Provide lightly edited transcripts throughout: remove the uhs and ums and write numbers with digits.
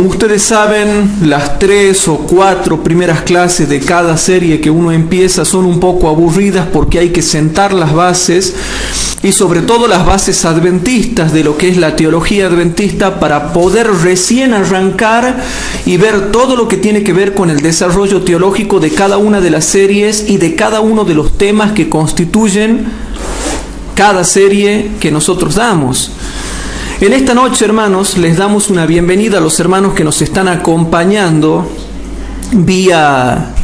Ustedes saben, las 3 o 4 primeras clases de cada serie que uno empieza son un poco aburridas porque hay que sentar las bases y sobre todo las bases adventistas de lo que es la teología adventista para poder recién arrancar y ver todo lo que tiene que ver con el desarrollo teológico de cada una de las series y de cada uno de los temas que constituyen cada serie que nosotros damos. En esta noche, hermanos, les damos una bienvenida a los hermanos que nos están acompañando vía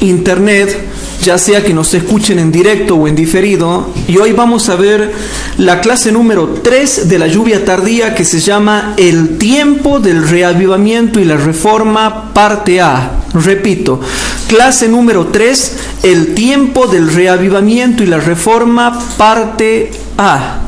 internet, ya sea que nos escuchen en directo o en diferido. Y hoy vamos a ver la clase número 3 de la lluvia tardía, que se llama El tiempo del reavivamiento y la reforma, parte A. Repito, clase número 3, El tiempo del reavivamiento y la reforma, parte A.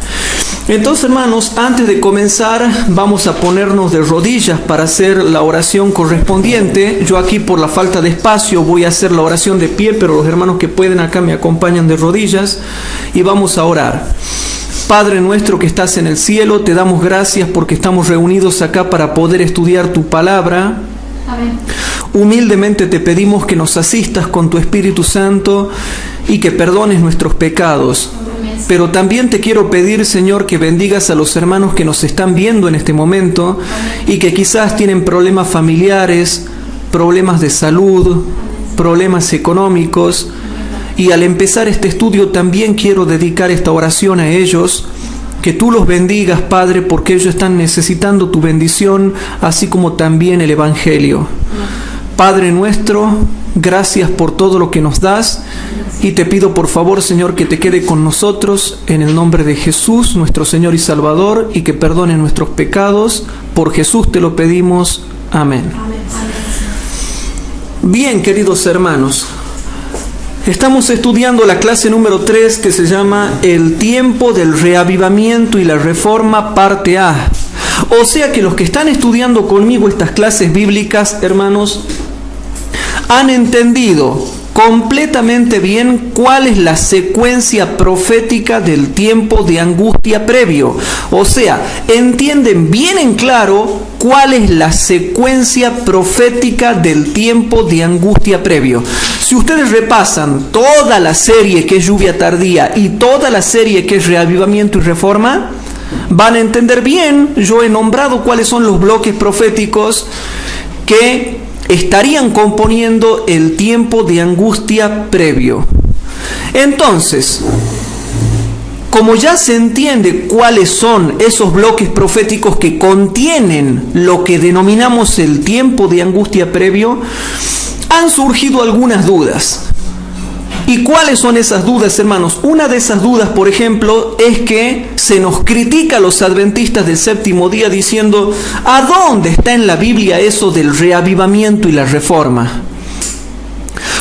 Entonces, hermanos, antes de comenzar vamos a ponernos de rodillas para hacer la oración correspondiente. Yo aquí, por la falta de espacio, voy a hacer la oración de pie, pero los hermanos que pueden acá me acompañan de rodillas y vamos a orar. Padre nuestro que estás en el cielo, te damos gracias porque estamos reunidos acá para poder estudiar tu palabra. Amén. Humildemente te pedimos que nos asistas con tu Espíritu Santo y que perdones nuestros pecados. Pero también te quiero pedir, Señor, que bendigas a los hermanos que nos están viendo en este momento y que quizás tienen problemas familiares, problemas de salud, problemas económicos. Y al empezar este estudio también quiero dedicar esta oración a ellos, que tú los bendigas, Padre, porque ellos están necesitando tu bendición, así como también el Evangelio. Padre nuestro, gracias por todo lo que nos das y te pido por favor, Señor, que te quede con nosotros en el nombre de Jesús, nuestro Señor y Salvador, y que perdone nuestros pecados. Por Jesús te lo pedimos. Amén. Bien, queridos hermanos, estamos estudiando la clase número 3 que se llama El tiempo del reavivamiento y la reforma, parte A. O sea que los que están estudiando conmigo estas clases bíblicas, hermanos, han entendido completamente bien cuál es la secuencia profética del tiempo de angustia previo. O sea, entienden bien en claro cuál es la secuencia profética del tiempo de angustia previo. Si ustedes repasan toda la serie que es lluvia tardía y toda la serie que es reavivamiento y reforma, van a entender bien. Yo he nombrado cuáles son los bloques proféticos que estarían componiendo el tiempo de angustia previo. Entonces, como ya se entiende cuáles son esos bloques proféticos que contienen lo que denominamos el tiempo de angustia previo, han surgido algunas dudas. ¿Y cuáles son esas dudas, hermanos? Una de esas dudas, por ejemplo, es que se nos critica a los adventistas del séptimo día diciendo: ¿a dónde está en la Biblia eso del reavivamiento y la reforma?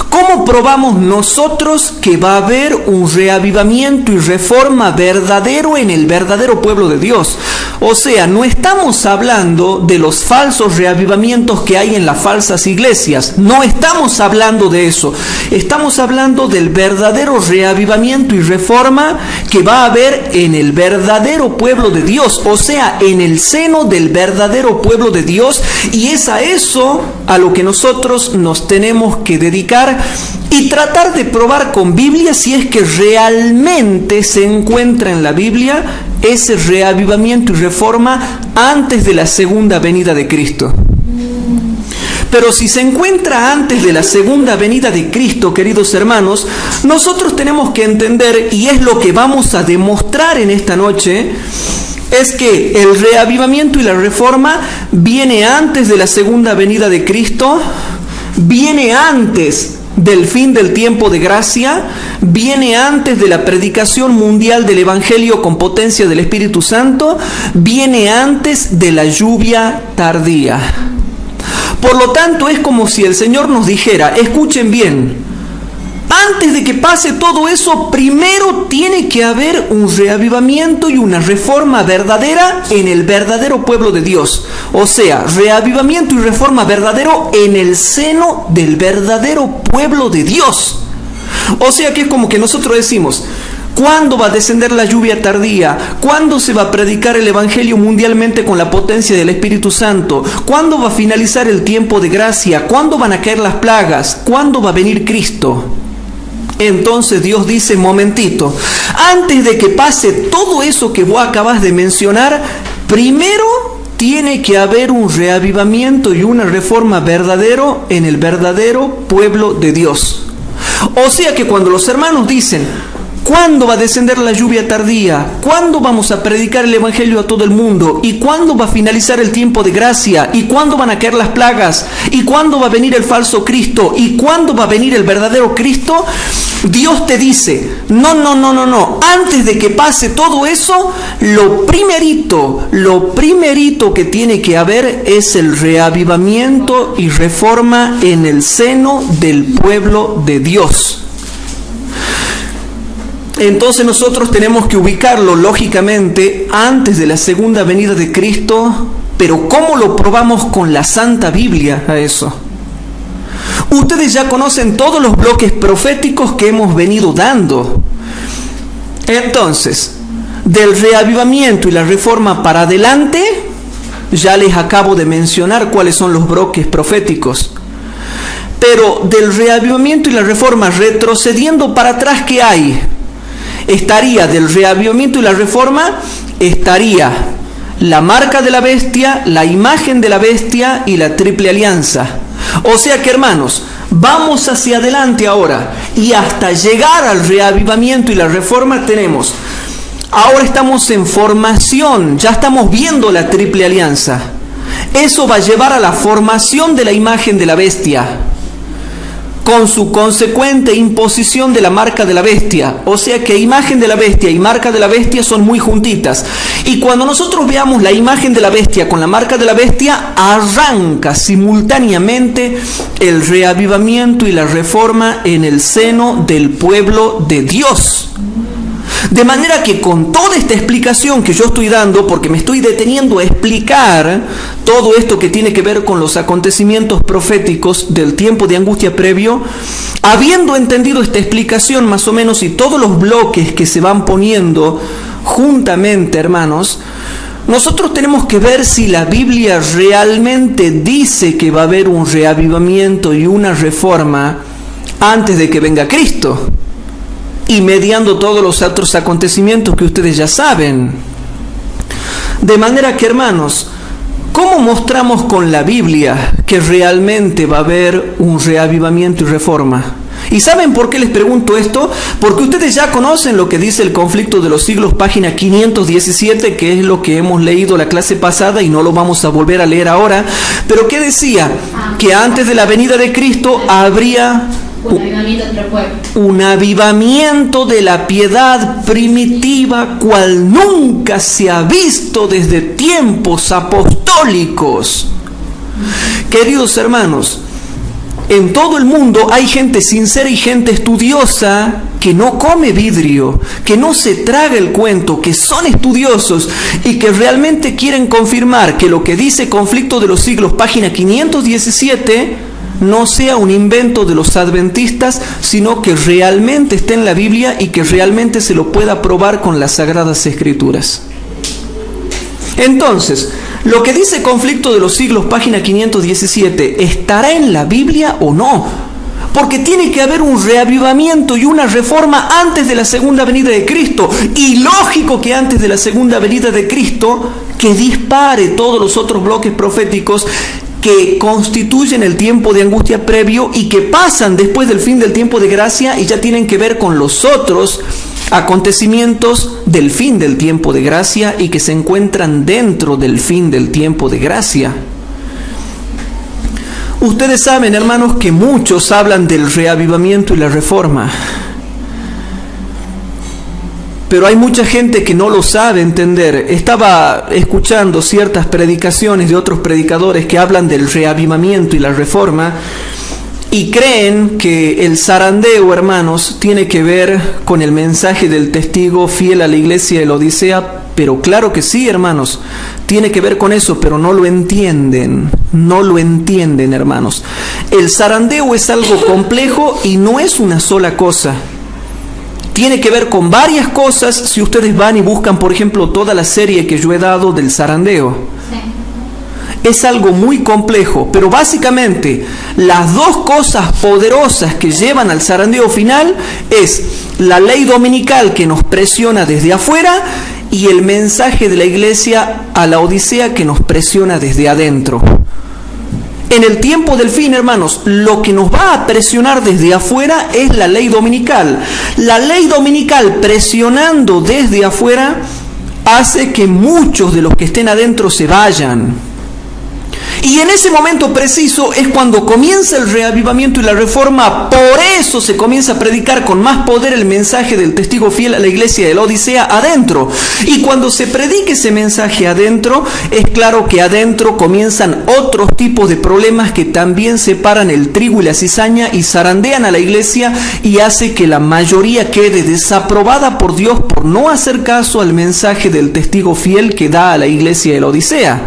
¿Cómo probamos nosotros que va a haber un reavivamiento y reforma verdadero en el verdadero pueblo de Dios? O sea, no estamos hablando de los falsos reavivamientos que hay en las falsas iglesias. No estamos hablando de eso. Estamos hablando del verdadero reavivamiento y reforma que va a haber en el verdadero pueblo de Dios. O sea, en el seno del verdadero pueblo de Dios. Y es a eso a lo que nosotros nos tenemos que dedicar y tratar de probar con Biblia si es que realmente se encuentra en la Biblia ese reavivamiento y reforma antes de la segunda venida de Cristo. Pero si se encuentra antes de la segunda venida de Cristo, queridos hermanos, nosotros tenemos que entender, y es lo que vamos a demostrar en esta noche, es que el reavivamiento y la reforma viene antes de la segunda venida de Cristo, viene antes del fin del tiempo de gracia, viene antes de la predicación mundial del Evangelio con potencia del Espíritu Santo, viene antes de la lluvia tardía. Por lo tanto, es como si el Señor nos dijera: escuchen bien, antes de que pase todo eso, primero tiene que haber un reavivamiento y una reforma verdadera en el verdadero pueblo de Dios. O sea, reavivamiento y reforma verdadero en el seno del verdadero pueblo de Dios. O sea que es como que nosotros decimos: ¿Cuándo va a descender la lluvia tardía? ¿Cuándo se va a predicar el Evangelio mundialmente con la potencia del Espíritu Santo? ¿Cuándo va a finalizar el tiempo de gracia? ¿Cuándo van a caer las plagas? ¿Cuándo va a venir Cristo? Entonces Dios dice, momentito, antes de que pase todo eso que vos acabas de mencionar, primero tiene que haber un reavivamiento y una reforma verdadero en el verdadero pueblo de Dios. O sea que cuando los hermanos dicen, ¿cuándo va a descender la lluvia tardía? ¿Cuándo vamos a predicar el Evangelio a todo el mundo? ¿Y cuándo va a finalizar el tiempo de gracia? ¿Y cuándo van a caer las plagas? ¿Y cuándo va a venir el falso Cristo? ¿Y cuándo va a venir el verdadero Cristo? Dios te dice, no. Antes de que pase todo eso, lo primerito que tiene que haber es el reavivamiento y reforma en el seno del pueblo de Dios. Entonces nosotros tenemos que ubicarlo lógicamente antes de la segunda venida de Cristo, pero ¿cómo lo probamos con la Santa Biblia a eso? Ustedes ya conocen todos los bloques proféticos que hemos venido dando. Entonces, del reavivamiento y la reforma para adelante, ya les acabo de mencionar cuáles son los bloques proféticos. Pero del reavivamiento y la reforma retrocediendo para atrás, ¿qué hay? Estaría del reavivamiento y la reforma, estaría la marca de la bestia, la imagen de la bestia y la triple alianza. O sea que, hermanos, vamos hacia adelante ahora y hasta llegar al reavivamiento y la reforma tenemos. Ahora estamos en formación, ya estamos viendo la triple alianza. Eso va a llevar a la formación de la imagen de la bestia, con su consecuente imposición de la marca de la bestia. O sea que imagen de la bestia y marca de la bestia son muy juntitas. Y cuando nosotros veamos la imagen de la bestia con la marca de la bestia, arranca simultáneamente el reavivamiento y la reforma en el seno del pueblo de Dios. De manera que con toda esta explicación que yo estoy dando, porque me estoy deteniendo a explicar todo esto que tiene que ver con los acontecimientos proféticos del tiempo de angustia previo, habiendo entendido esta explicación más o menos y todos los bloques que se van poniendo juntamente, hermanos, nosotros tenemos que ver si la Biblia realmente dice que va a haber un reavivamiento y una reforma antes de que venga Cristo, y mediando todos los otros acontecimientos que ustedes ya saben. De manera que, hermanos, ¿cómo mostramos con la Biblia que realmente va a haber un reavivamiento y reforma? ¿Y saben por qué les pregunto esto? Porque ustedes ya conocen lo que dice el conflicto de los siglos, página 517, que es lo que hemos leído la clase pasada y no lo vamos a volver a leer ahora. Pero ¿qué decía? Que antes de la venida de Cristo habría un avivamiento de la piedad primitiva, cual nunca se ha visto desde tiempos apostólicos. Queridos hermanos, en todo el mundo hay gente sincera y gente estudiosa que no come vidrio, que no se traga el cuento, que son estudiosos y que realmente quieren confirmar que lo que dice Conflicto de los Siglos, página 517, no sea un invento de los adventistas, sino que realmente esté en la Biblia y que realmente se lo pueda probar con las Sagradas Escrituras. Entonces, lo que dice Conflicto de los Siglos, página 517, ¿estará en la Biblia o no? Porque tiene que haber un reavivamiento y una reforma antes de la segunda venida de Cristo. Y lógico que antes de la segunda venida de Cristo, que dispare todos los otros bloques proféticos que constituyen el tiempo de angustia previo y que pasan después del fin del tiempo de gracia y ya tienen que ver con los otros acontecimientos del fin del tiempo de gracia y que se encuentran dentro del fin del tiempo de gracia. Ustedes saben, hermanos, que muchos hablan del reavivamiento y la reforma, pero hay mucha gente que no lo sabe entender. Estaba escuchando ciertas predicaciones de otros predicadores que hablan del reavivamiento y la reforma y creen que el zarandeo, hermanos, tiene que ver con el mensaje del testigo fiel a la iglesia de la Odisea. Pero claro que sí, hermanos, tiene que ver con eso, pero no lo entienden, hermanos. El zarandeo es algo complejo y no es una sola cosa. tiene que ver con varias cosas. Si ustedes van y buscan, por ejemplo, toda la serie que yo he dado del zarandeo, es algo muy complejo, pero básicamente las dos cosas poderosas que llevan al zarandeo final es la ley dominical que nos presiona desde afuera y el mensaje de la iglesia a la Odisea que nos presiona desde adentro. En el tiempo del fin, hermanos, lo que nos va a presionar desde afuera es la ley dominical. La ley dominical presionando desde afuera hace que muchos de los que estén adentro se vayan. Y en ese momento preciso es cuando comienza el reavivamiento y la reforma. Por eso se comienza a predicar con más poder el mensaje del testigo fiel a la iglesia de la Odisea adentro. Y cuando se predique ese mensaje adentro, es claro que adentro comienzan otros tipos de problemas que también separan el trigo y la cizaña y zarandean a la iglesia y hace que la mayoría quede desaprobada por Dios por no hacer caso al mensaje del testigo fiel que da a la iglesia de la Odisea.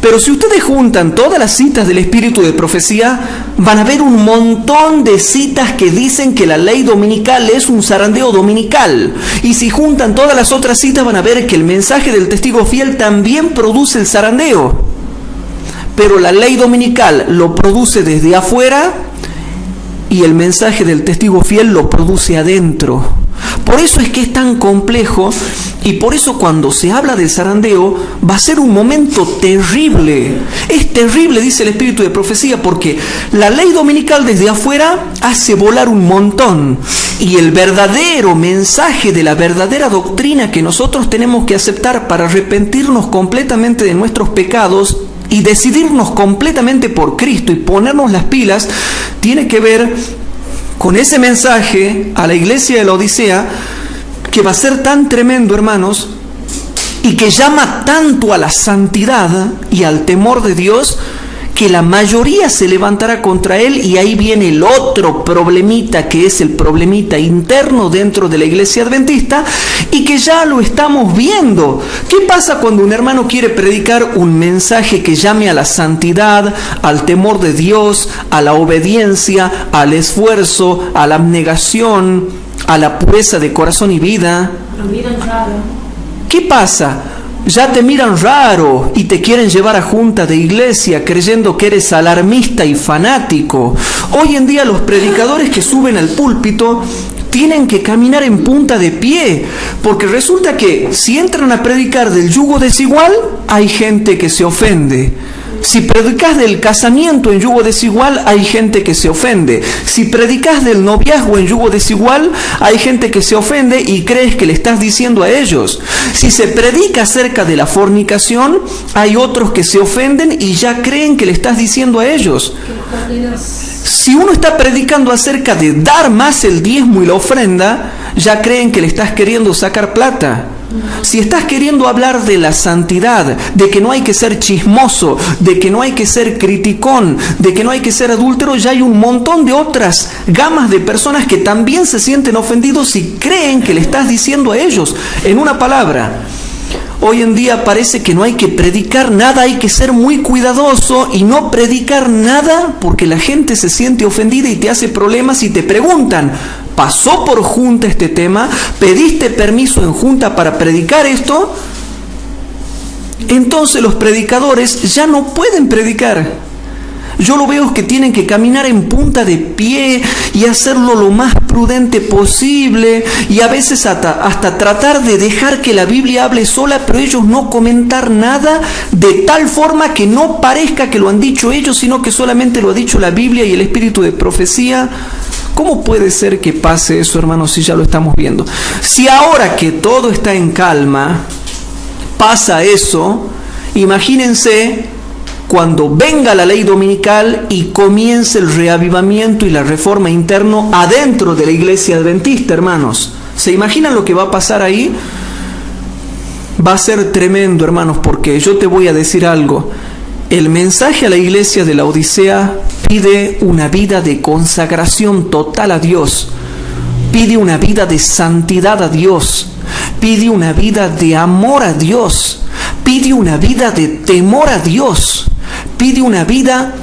Pero si ustedes juntan todas las citas del espíritu de profecía, van a ver un montón de citas que dicen que la ley dominical es un zarandeo dominical. Y si juntan todas las otras citas, van a ver que el mensaje del testigo fiel también produce el zarandeo. Pero la ley dominical lo produce desde afuera y el mensaje del testigo fiel lo produce adentro. Por eso es que es tan complejo y por eso cuando se habla del zarandeo va a ser un momento terrible. Es terrible, dice el espíritu de profecía, porque la ley dominical desde afuera hace volar un montón. Y el verdadero mensaje de la verdadera doctrina que nosotros tenemos que aceptar para arrepentirnos completamente de nuestros pecados y decidirnos completamente por Cristo y ponernos las pilas, tiene que ver con ese mensaje a la iglesia de la Odisea, que va a ser tan tremendo, hermanos, y que llama tanto a la santidad y al temor de Dios, que la mayoría se levantará contra él, y ahí viene el otro problemita, que es el problemita interno dentro de la iglesia adventista, y que ya lo estamos viendo. ¿Qué pasa cuando un hermano quiere predicar un mensaje que llame a la santidad, al temor de Dios, a la obediencia, al esfuerzo, a la abnegación, a la pureza de corazón y vida? Lo miran raro. ¿Qué pasa? Ya te miran raro y te quieren llevar a junta de iglesia creyendo que eres alarmista y fanático. Hoy en día los predicadores que suben al púlpito tienen que caminar en punta de pie, porque resulta que si entran a predicar del yugo desigual, hay gente que se ofende. Si predicas del casamiento en yugo desigual, hay gente que se ofende. Si predicas del noviazgo en yugo desigual, hay gente que se ofende y crees que le estás diciendo a ellos. Si se predica acerca de la fornicación, hay otros que se ofenden y ya creen que le estás diciendo a ellos. Si uno está predicando acerca de dar más el diezmo y la ofrenda, ya creen que le estás queriendo sacar plata. Si estás queriendo hablar de la santidad, de que no hay que ser chismoso, de que no hay que ser criticón, de que no hay que ser adúltero, ya hay un montón de otras gamas de personas que también se sienten ofendidos y creen que le estás diciendo a ellos. En una palabra, hoy en día parece que no hay que predicar nada, hay que ser muy cuidadoso y no predicar nada porque la gente se siente ofendida y te hace problemas y te preguntan: ¿pasó por junta este tema? ¿Pediste permiso en junta para predicar esto? Entonces los predicadores ya no pueden predicar. Yo lo veo que tienen que caminar en punta de pie y hacerlo lo más prudente posible y a veces hasta tratar de dejar que la Biblia hable sola, pero ellos no comentar nada de tal forma que no parezca que lo han dicho ellos, sino que solamente lo ha dicho la Biblia y el espíritu de profecía. ¿Cómo puede ser que pase eso, hermanos, si ya lo estamos viendo? Si ahora que todo está en calma, pasa eso, imagínense cuando venga la ley dominical y comience el reavivamiento y la reforma interno adentro de la iglesia adventista, hermanos. ¿Se imaginan lo que va a pasar ahí? Va a ser tremendo, hermanos, porque yo te voy a decir algo. El mensaje a la iglesia de la Odisea pide una vida de consagración total a Dios, pide una vida de santidad a Dios, pide una vida de amor a Dios, pide una vida de temor a Dios, pide una vida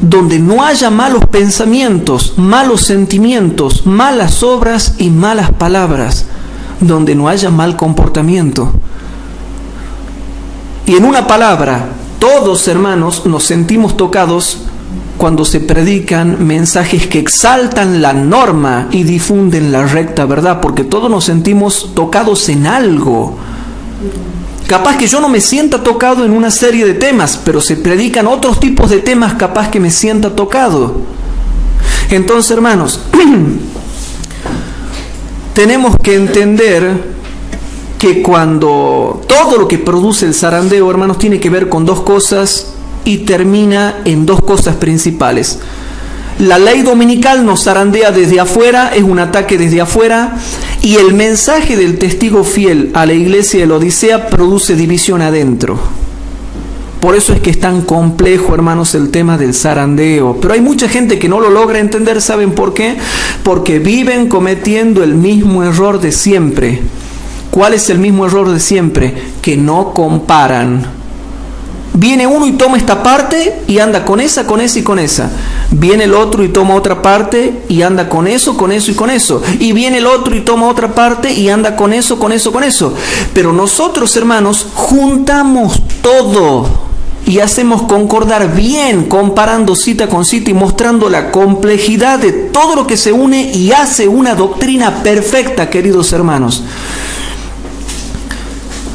donde no haya malos pensamientos, malos sentimientos, malas obras y malas palabras, donde no haya mal comportamiento. Y en una palabra, todos, hermanos, nos sentimos tocados cuando se predican mensajes que exaltan la norma y difunden la recta verdad, porque todos nos sentimos tocados en algo. Capaz que yo no me sienta tocado en una serie de temas, pero se predican otros tipos de temas, capaz que me sienta tocado. Entonces, hermanos, tenemos que entender que cuando todo lo que produce el zarandeo, hermanos, tiene que ver con dos cosas y termina en dos cosas principales. La ley dominical nos zarandea desde afuera, es un ataque desde afuera, y el mensaje del testigo fiel a la iglesia de la Odisea produce división adentro. Por eso es que es tan complejo, hermanos, el tema del zarandeo. Pero hay mucha gente que no lo logra entender. ¿Saben por qué? Porque viven cometiendo el mismo error de siempre. ¿Cuál es el mismo error de siempre? Que no comparan. Viene uno y toma esta parte y anda con esa y con esa. Viene el otro y toma otra parte y anda con eso y con eso. Y viene el otro y toma otra parte y anda con eso. Pero nosotros, hermanos, juntamos todo y hacemos concordar bien, comparando cita con cita y mostrando la complejidad de todo lo que se une y hace una doctrina perfecta, queridos hermanos.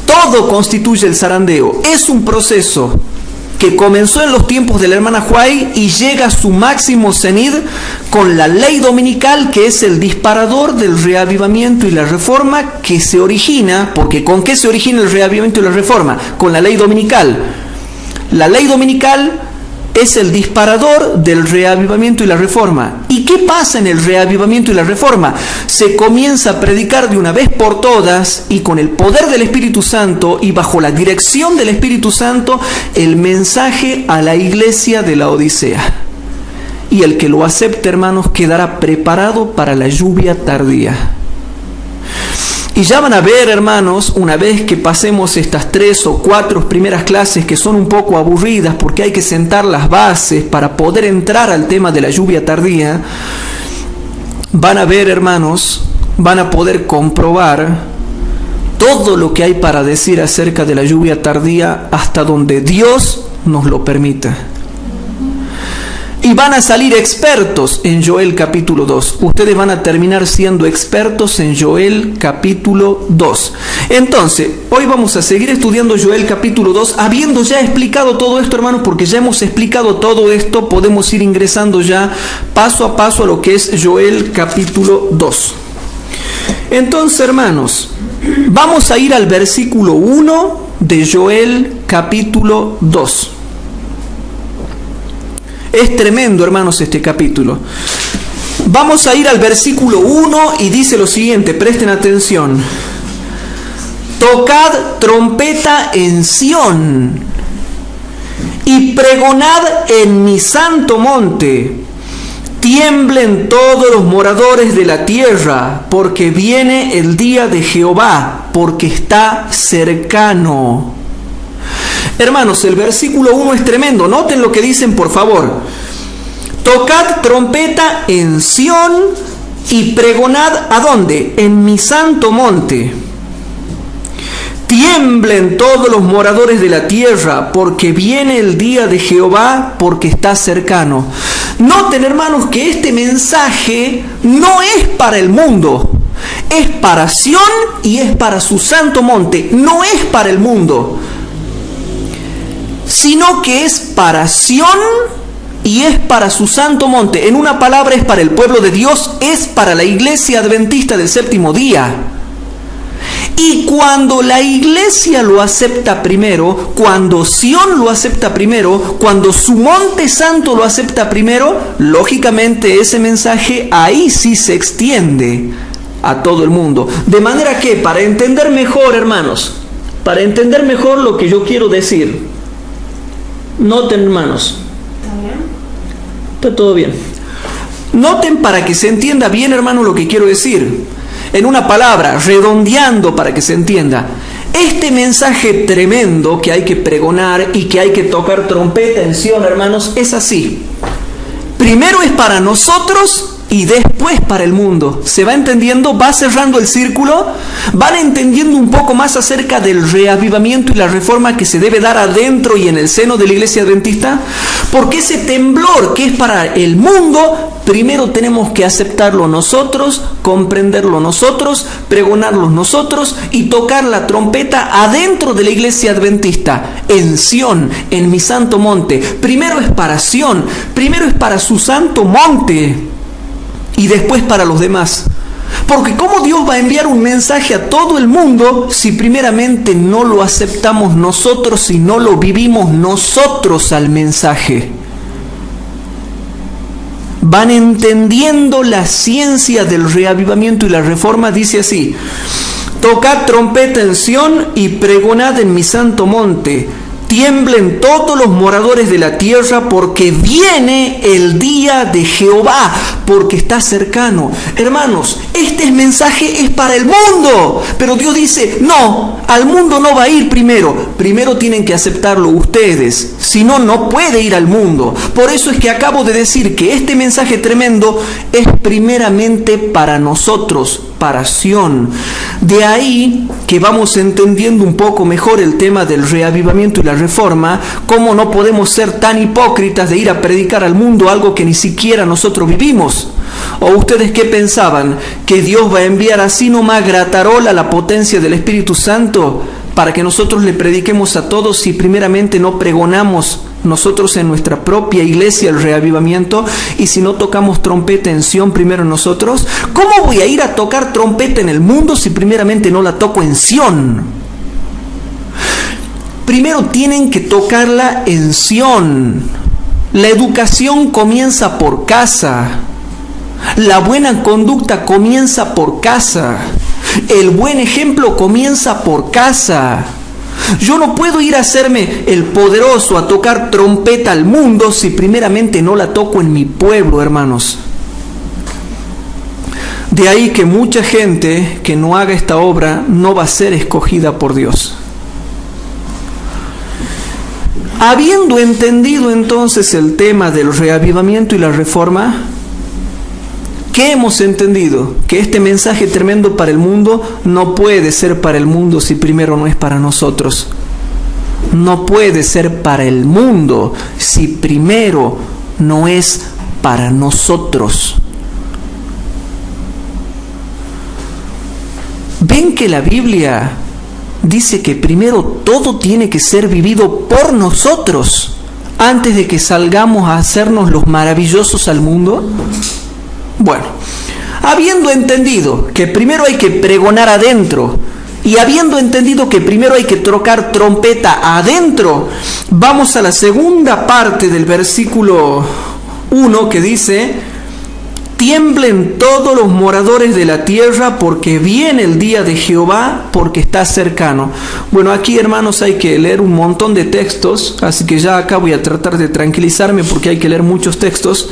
Todo constituye el zarandeo. Es un proceso que comenzó en los tiempos de la hermana Huay y llega a su máximo cenit con la ley dominical, que es el disparador del reavivamiento y la reforma que se origina, porque ¿con qué se origina el reavivamiento y la reforma? Con la ley dominical. La ley dominical es el disparador del reavivamiento y la reforma. ¿Y qué pasa en el reavivamiento y la reforma? Se comienza a predicar de una vez por todas y con el poder del Espíritu Santo y bajo la dirección del Espíritu Santo el mensaje a la iglesia de la Odisea. Y el que lo acepte, hermanos, quedará preparado para la lluvia tardía. Y ya van a ver, hermanos, una vez que pasemos estas 3 o 4 primeras clases que son un poco aburridas porque hay que sentar las bases para poder entrar al tema de la lluvia tardía, van a ver, hermanos, van a poder comprobar todo lo que hay para decir acerca de la lluvia tardía hasta donde Dios nos lo permita. Y van a salir expertos en Joel capítulo 2. Ustedes van a terminar siendo expertos en Joel capítulo 2. Entonces, hoy vamos a seguir estudiando Joel capítulo 2, habiendo ya explicado todo esto, hermanos, porque ya hemos explicado todo esto, podemos ir ingresando ya paso a paso a lo que es Joel capítulo 2. Entonces, hermanos, vamos a ir al versículo 1 de Joel capítulo 2. Es tremendo, hermanos, este capítulo. Vamos a ir al versículo 1 y dice lo siguiente, presten atención. Tocad trompeta en Sión y pregonad en mi santo monte. Tiemblen todos los moradores de la tierra, porque viene el día de Jehová, porque está cercano. Hermanos, el versículo 1 es tremendo. Noten lo que dicen, por favor. Tocad trompeta en Sión y pregonad, ¿a dónde? En mi santo monte. Tiemblen todos los moradores de la tierra, porque viene el día de Jehová, porque está cercano. Noten, hermanos, que este mensaje no es para el mundo. Es para Sión y es para su santo monte. No es para el mundo, sino que es para Sión y es para su santo monte. En una palabra, es para el pueblo de Dios, es para la iglesia adventista del séptimo día. Y cuando la iglesia lo acepta primero, cuando Sión lo acepta primero, cuando su monte santo lo acepta primero, lógicamente ese mensaje ahí sí se extiende a todo el mundo. De manera que, para entender mejor, hermanos, para entender mejor lo que yo quiero decir, noten, hermanos. ¿Está bien? Está todo bien. Noten, para que se entienda bien, hermano, lo que quiero decir. En una palabra, redondeando para que se entienda. Este mensaje tremendo que hay que pregonar y que hay que tocar trompeta en Sión, hermanos, es así. Primero es para nosotros y después para el mundo. ¿Se va entendiendo? ¿Va cerrando el círculo? ¿Van entendiendo un poco más acerca del reavivamiento y la reforma que se debe dar adentro y en el seno de la iglesia adventista? Porque ese temblor que es para el mundo, primero tenemos que aceptarlo nosotros, comprenderlo nosotros, pregonarlo nosotros y tocar la trompeta adentro de la iglesia adventista, en Sión, en mi santo monte. Primero es para Sión, primero es para su santo monte y después para los demás. Porque ¿cómo Dios va a enviar un mensaje a todo el mundo si primeramente no lo aceptamos nosotros, si no lo vivimos nosotros al mensaje? Van entendiendo la ciencia del reavivamiento y la reforma. Dice así: tocad trompeta en Sión y pregonad en mi santo monte. Tiemblen todos los moradores de la tierra, porque viene el día de Jehová, porque está cercano. Hermanos, este mensaje es para el mundo, pero Dios dice, no, al mundo no va a ir primero. Primero tienen que aceptarlo ustedes, si no, no puede ir al mundo. Por eso es que acabo de decir que este mensaje tremendo es primeramente para nosotros, para Sión. De ahí que vamos entendiendo un poco mejor el tema del reavivamiento y la reforma, cómo no podemos ser tan hipócritas de ir a predicar al mundo algo que ni siquiera nosotros vivimos. ¿O ustedes qué pensaban? ¿Que Dios va a enviar así nomás gratarola la potencia del Espíritu Santo para que nosotros le prediquemos a todos si primeramente no pregonamos nosotros en nuestra propia iglesia el reavivamiento, y si no tocamos trompeta en Sión primero nosotros? ¿Cómo voy a ir a tocar trompeta en el mundo si primeramente no la toco en Sión? Primero tienen que tocarla en Sión. La educación comienza por casa. La buena conducta comienza por casa. El buen ejemplo comienza por casa. Yo no puedo ir a hacerme el poderoso a tocar trompeta al mundo si primeramente no la toco en mi pueblo, hermanos. De ahí que mucha gente que no haga esta obra no va a ser escogida por Dios. Habiendo entendido entonces el tema del reavivamiento y la reforma, ¿qué hemos entendido? Que este mensaje tremendo para el mundo no puede ser para el mundo si primero no es para nosotros. No puede ser para el mundo si primero no es para nosotros. ¿Ven que la Biblia dice que primero todo tiene que ser vivido por nosotros antes de que salgamos a hacernos los maravillosos al mundo? Bueno, habiendo entendido que primero hay que pregonar adentro y habiendo entendido que primero hay que tocar trompeta adentro, vamos a la segunda parte del versículo 1 que dice: tiemblen todos los moradores de la tierra, porque viene el día de Jehová, porque está cercano. Bueno, aquí, hermanos, hay que leer un montón de textos, así que ya acá voy a tratar de tranquilizarme porque hay que leer muchos textos.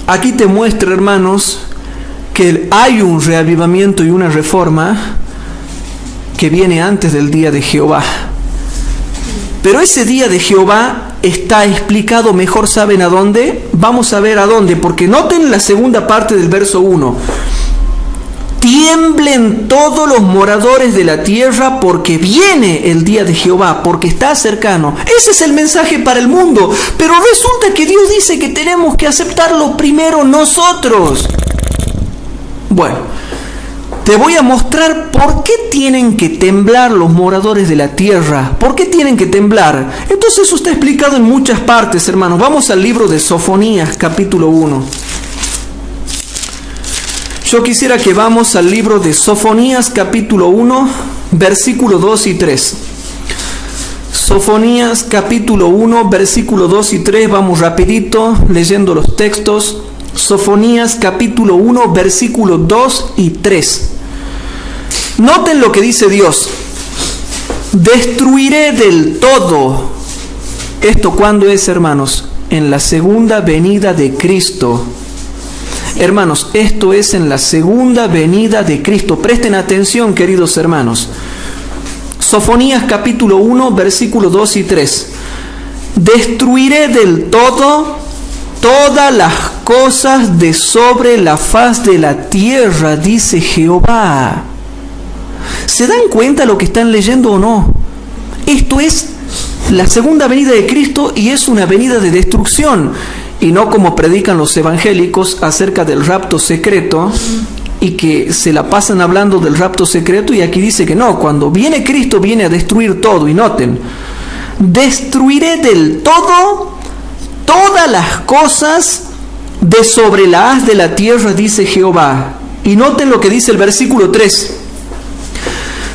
Aquí te muestra, hermanos, que hay un reavivamiento y una reforma que viene antes del día de Jehová. Pero ese día de Jehová está explicado mejor, ¿saben a dónde? Vamos a ver a dónde, porque noten la segunda parte del verso 1. Tiemblen todos los moradores de la tierra, porque viene el día de Jehová, porque está cercano. Ese es el mensaje para el mundo, pero resulta que Dios dice que tenemos que aceptarlo primero nosotros. Bueno, te voy a mostrar por qué tienen que temblar los moradores de la tierra. ¿Por qué tienen que temblar? Entonces eso está explicado en muchas partes, hermanos. Vamos al libro de Sofonías, capítulo 1. Yo quisiera que vamos al libro de Sofonías, capítulo 1, versículo 2 y 3. Sofonías, capítulo 1, versículo 2 y 3. Vamos rapidito, leyendo los textos. Sofonías, capítulo 1, versículo 2 y 3. Noten lo que dice Dios: destruiré del todo. ¿Esto cuándo es, hermanos? En la segunda venida de Cristo. Hermanos, esto es en la segunda venida de Cristo. Presten atención, queridos hermanos. Sofonías capítulo 1, versículos 2 y 3. Destruiré del todo todas las cosas de sobre la faz de la tierra, dice Jehová. ¿Se dan cuenta lo que están leyendo o no? Esto es la segunda venida de Cristo y es una venida de destrucción. Y no como predican los evangélicos acerca del rapto secreto y que se la pasan hablando del rapto secreto, y aquí dice que no, cuando viene Cristo viene a destruir todo. Y noten, destruiré del todo todas las cosas de sobre la haz de la tierra, dice Jehová. Y noten lo que dice el versículo 3.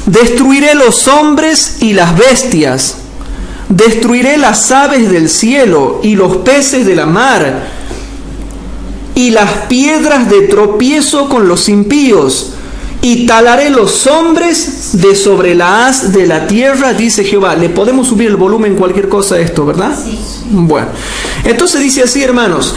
Destruiré los hombres y las bestias, destruiré las aves del cielo y los peces de la mar, y las piedras de tropiezo con los impíos, y talaré los hombres de sobre la haz de la tierra, dice Jehová. Le podemos subir el volumen, cualquier cosa a esto, ¿verdad? Sí. Bueno, entonces dice así, hermanos: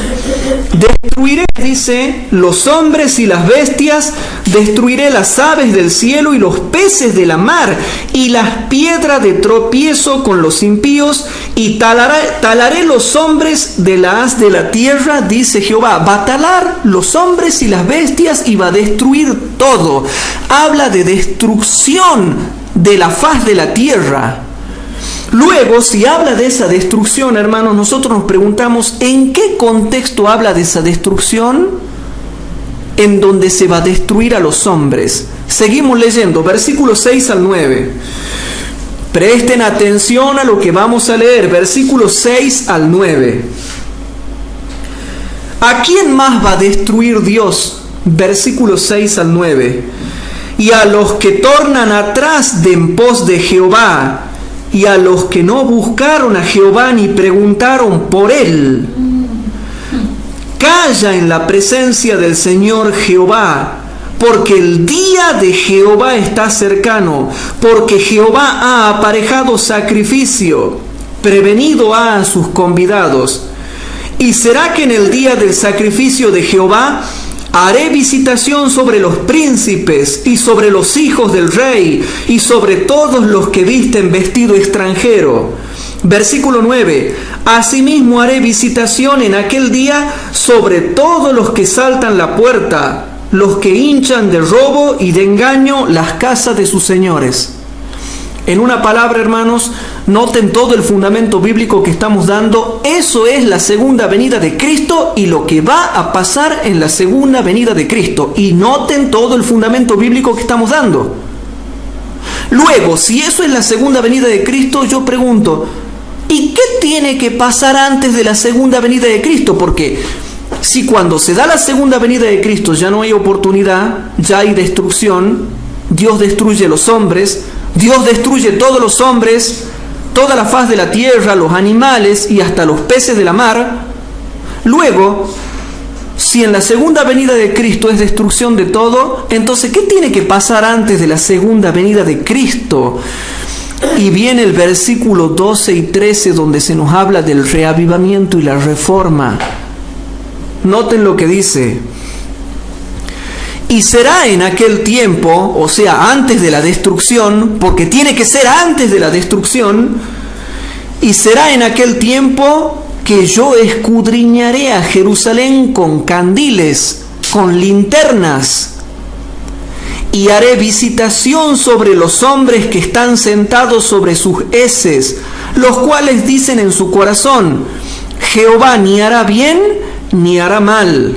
destruiré, dice, los hombres y las bestias, destruiré las aves del cielo y los peces de la mar, y las piedras de tropiezo con los impíos, y talaré los hombres de la haz de la tierra, dice Jehová. Va a talar los hombres y las bestias y va a destruir todo. Habla de destrucción de la faz de la tierra. Luego, si habla de esa destrucción, hermanos, nosotros nos preguntamos, ¿en qué contexto habla de esa destrucción? En donde se va a destruir a los hombres. Seguimos leyendo, versículos 6 al 9. Presten atención a lo que vamos a leer, versículos 6 al 9. ¿A quién más va a destruir Dios? Versículos 6 al 9. Y a los que tornan atrás de en pos de Jehová, y a los que no buscaron a Jehová ni preguntaron por él. Calla en la presencia del Señor Jehová, porque el día de Jehová está cercano, porque Jehová ha aparejado sacrificio, prevenido ha a sus convidados. Y será que en el día del sacrificio de Jehová haré visitación sobre los príncipes y sobre los hijos del rey y sobre todos los que visten vestido extranjero. Versículo 9. Asimismo haré visitación en aquel día sobre todos los que saltan la puerta, los que hinchan de robo y de engaño las casas de sus señores. En una palabra, hermanos, noten todo el fundamento bíblico que estamos dando. Eso es la segunda venida de Cristo y lo que va a pasar en la segunda venida de Cristo. Y noten todo el fundamento bíblico que estamos dando. Luego, si eso es la segunda venida de Cristo, yo pregunto, ¿y qué tiene que pasar antes de la segunda venida de Cristo? Porque si cuando se da la segunda venida de Cristo ya no hay oportunidad, ya hay destrucción, Dios destruye los hombres, Dios destruye todos los hombres, toda la faz de la tierra, los animales y hasta los peces de la mar. Luego, si en la segunda venida de Cristo es destrucción de todo, entonces ¿qué tiene que pasar antes de la segunda venida de Cristo? Y viene el versículo 12 y 13 donde se nos habla del reavivamiento y la reforma. Noten lo que dice. Y será en aquel tiempo, o sea, antes de la destrucción, porque tiene que ser antes de la destrucción, y será en aquel tiempo que yo escudriñaré a Jerusalén con candiles, con linternas, y haré visitación sobre los hombres que están sentados sobre sus heces, los cuales dicen en su corazón, Jehová ni hará bien ni hará mal.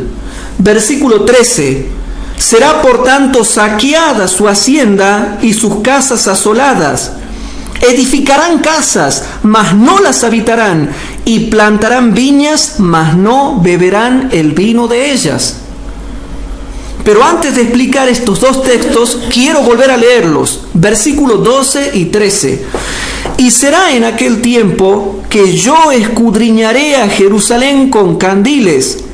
Versículo 13. Será por tanto saqueada su hacienda y sus casas asoladas. Edificarán casas, mas no las habitarán, y plantarán viñas, mas no beberán el vino de ellas. Pero antes de explicar estos dos textos, quiero volver a leerlos. Versículos 12 y 13. Y será en aquel tiempo que yo escudriñaré a Jerusalén con candiles,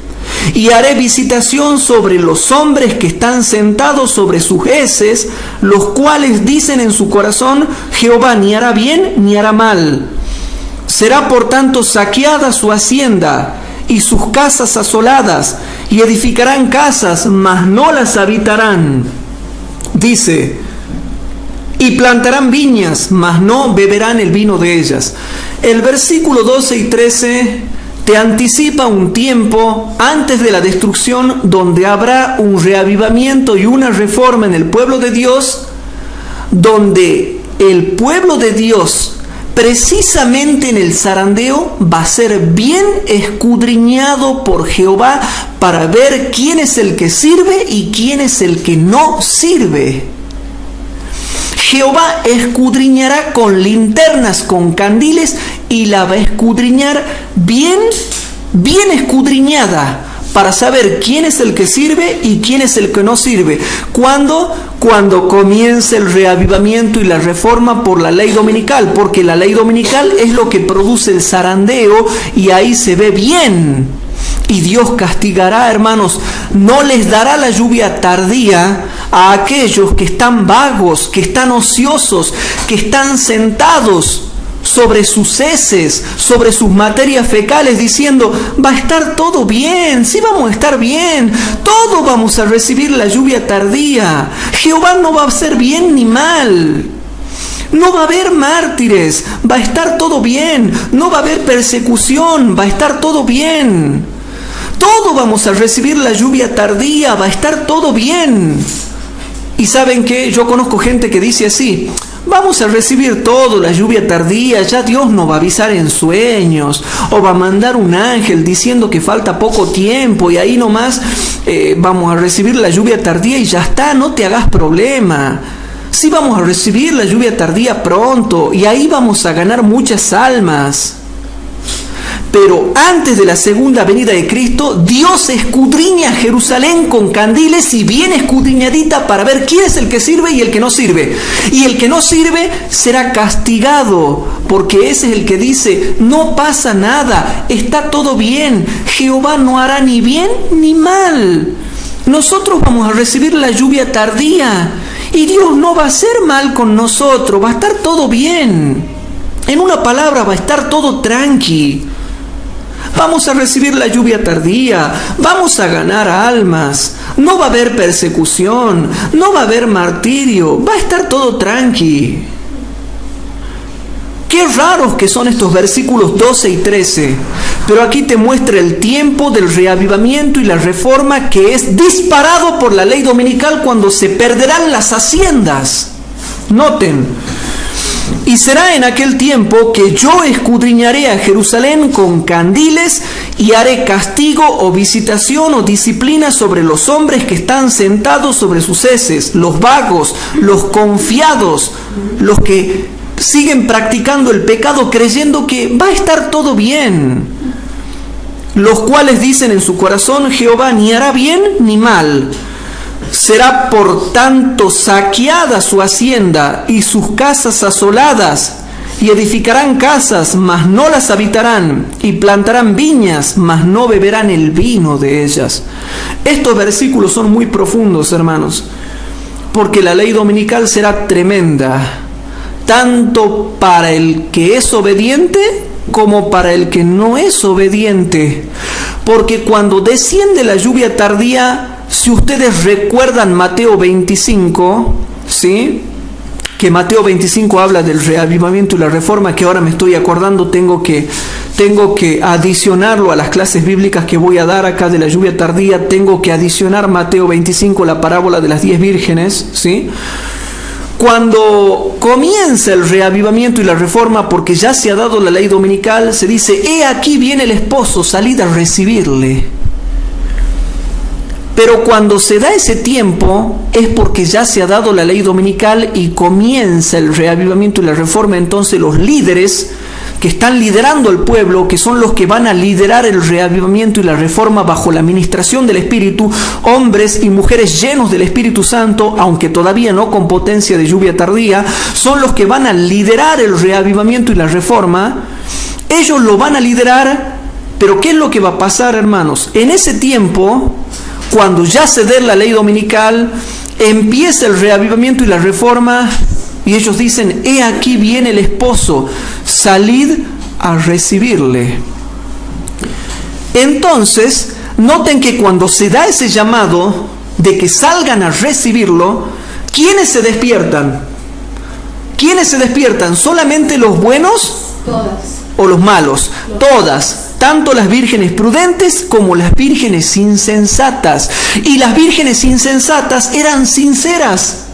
y haré visitación sobre los hombres que están sentados sobre sus heces, los cuales dicen en su corazón, Jehová ni hará bien ni hará mal. Será por tanto saqueada su hacienda y sus casas asoladas, y edificarán casas, mas no las habitarán. Dice, y plantarán viñas, mas no beberán el vino de ellas. El versículo 12 y 13 te anticipa un tiempo antes de la destrucción donde habrá un reavivamiento y una reforma en el pueblo de Dios, donde el pueblo de Dios, precisamente en el zarandeo, va a ser bien escudriñado por Jehová para ver quién es el que sirve y quién es el que no sirve. Jehová escudriñará con linternas, con candiles, y la va a escudriñar bien escudriñada, para saber quién es el que sirve y quién es el que no sirve. ¿Cuándo? Cuando comience el reavivamiento y la reforma por la ley dominical, porque la ley dominical es lo que produce el zarandeo y ahí se ve bien. Y Dios castigará, hermanos, no les dará la lluvia tardía a aquellos que están vagos, que están ociosos, que están sentados sobre sus heces, sobre sus materias fecales, diciendo, va a estar todo bien, sí vamos a estar bien, todos vamos a recibir la lluvia tardía, Jehová no va a hacer bien ni mal, no va a haber mártires, va a estar todo bien, no va a haber persecución, va a estar todo bien, todos vamos a recibir la lluvia tardía, va a estar todo bien. Y ¿saben qué? Yo conozco gente que dice así, vamos a recibir todo, la lluvia tardía, ya Dios nos va a avisar en sueños, o va a mandar un ángel diciendo que falta poco tiempo, y ahí nomás vamos a recibir la lluvia tardía y ya está, no te hagas problema. Sí vamos a recibir la lluvia tardía pronto, y ahí vamos a ganar muchas almas. Pero antes de la segunda venida de Cristo, Dios escudriña a Jerusalén con candiles y bien escudriñadita para ver quién es el que sirve y el que no sirve. Y el que no sirve será castigado, porque ese es el que dice, no pasa nada, está todo bien, Jehová no hará ni bien ni mal. Nosotros vamos a recibir la lluvia tardía y Dios no va a hacer mal con nosotros, va a estar todo bien. En una palabra, va a estar todo tranqui. Vamos a recibir la lluvia tardía, vamos a ganar almas, no va a haber persecución, no va a haber martirio, va a estar todo tranqui. Qué raros que son estos versículos 12 y 13, pero aquí te muestra el tiempo del reavivamiento y la reforma que es disparado por la ley dominical cuando se perderán las haciendas. Noten. Y será en aquel tiempo que yo escudriñaré a Jerusalén con candiles y haré castigo o visitación o disciplina sobre los hombres que están sentados sobre sus heces, los vagos, los confiados, los que siguen practicando el pecado creyendo que va a estar todo bien, los cuales dicen en su corazón, Jehová ni hará bien ni mal. Será por tanto saqueada su hacienda y sus casas asoladas, y edificarán casas, mas no las habitarán, y plantarán viñas, mas no beberán el vino de ellas. Estos versículos son muy profundos, hermanos, porque la ley dominical será tremenda, tanto para el que es obediente como para el que no es obediente. Porque cuando desciende la lluvia tardía, si ustedes recuerdan Mateo 25, ¿sí? Que Mateo 25 habla del reavivamiento y la reforma, que ahora me estoy acordando, tengo que adicionarlo a las clases bíblicas que voy a dar acá de la lluvia tardía, tengo que adicionar Mateo 25, la parábola de las 10 vírgenes, ¿sí? Cuando comienza el reavivamiento y la reforma, porque ya se ha dado la ley dominical, se dice, he aquí viene el esposo, salid a recibirle. Pero cuando se da ese tiempo es porque ya se ha dado la ley dominical y comienza el reavivamiento y la reforma. Entonces los líderes que están liderando al pueblo, que son los que van a liderar el reavivamiento y la reforma bajo la administración del Espíritu, hombres y mujeres llenos del Espíritu Santo, aunque todavía no con potencia de lluvia tardía, son los que van a liderar el reavivamiento y la reforma. Ellos lo van a liderar, pero ¿qué es lo que va a pasar, hermanos? En ese tiempo, cuando ya se dé la ley dominical, empieza el reavivamiento y la reforma, y ellos dicen, he aquí viene el esposo, salid a recibirle. Entonces, noten que cuando se da ese llamado de que salgan a recibirlo, ¿quiénes se despiertan? ¿Quiénes se despiertan? ¿Solamente los buenos? Todas. ¿O los malos? Todas. tanto las vírgenes prudentes como las vírgenes insensatas. Y las vírgenes insensatas eran sinceras.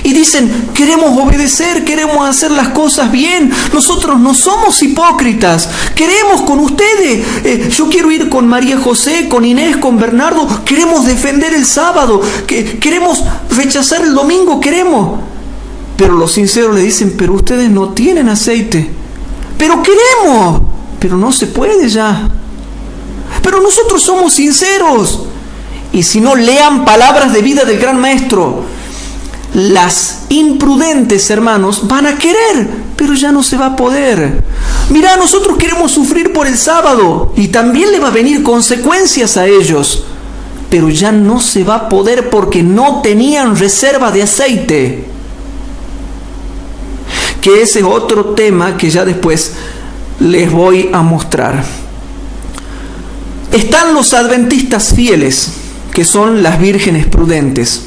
Y dicen, queremos obedecer, queremos hacer las cosas bien. Nosotros no somos hipócritas. Queremos con ustedes. Yo quiero ir con María José, con Inés, con Bernardo. Queremos defender el sábado. Queremos rechazar el domingo, queremos. Pero los sinceros le dicen, pero ustedes no tienen aceite. Pero queremos. Pero no se puede ya. Pero nosotros somos sinceros. Y si no, lean palabras de vida del gran maestro. Las imprudentes, hermanos, van a querer, pero ya no se va a poder. Mirá, nosotros queremos sufrir por el sábado y también le va a venir consecuencias a ellos, pero ya no se va a poder porque no tenían reserva de aceite. Que ese es otro tema que ya después les voy a mostrar. Están los adventistas fieles, que son las vírgenes prudentes.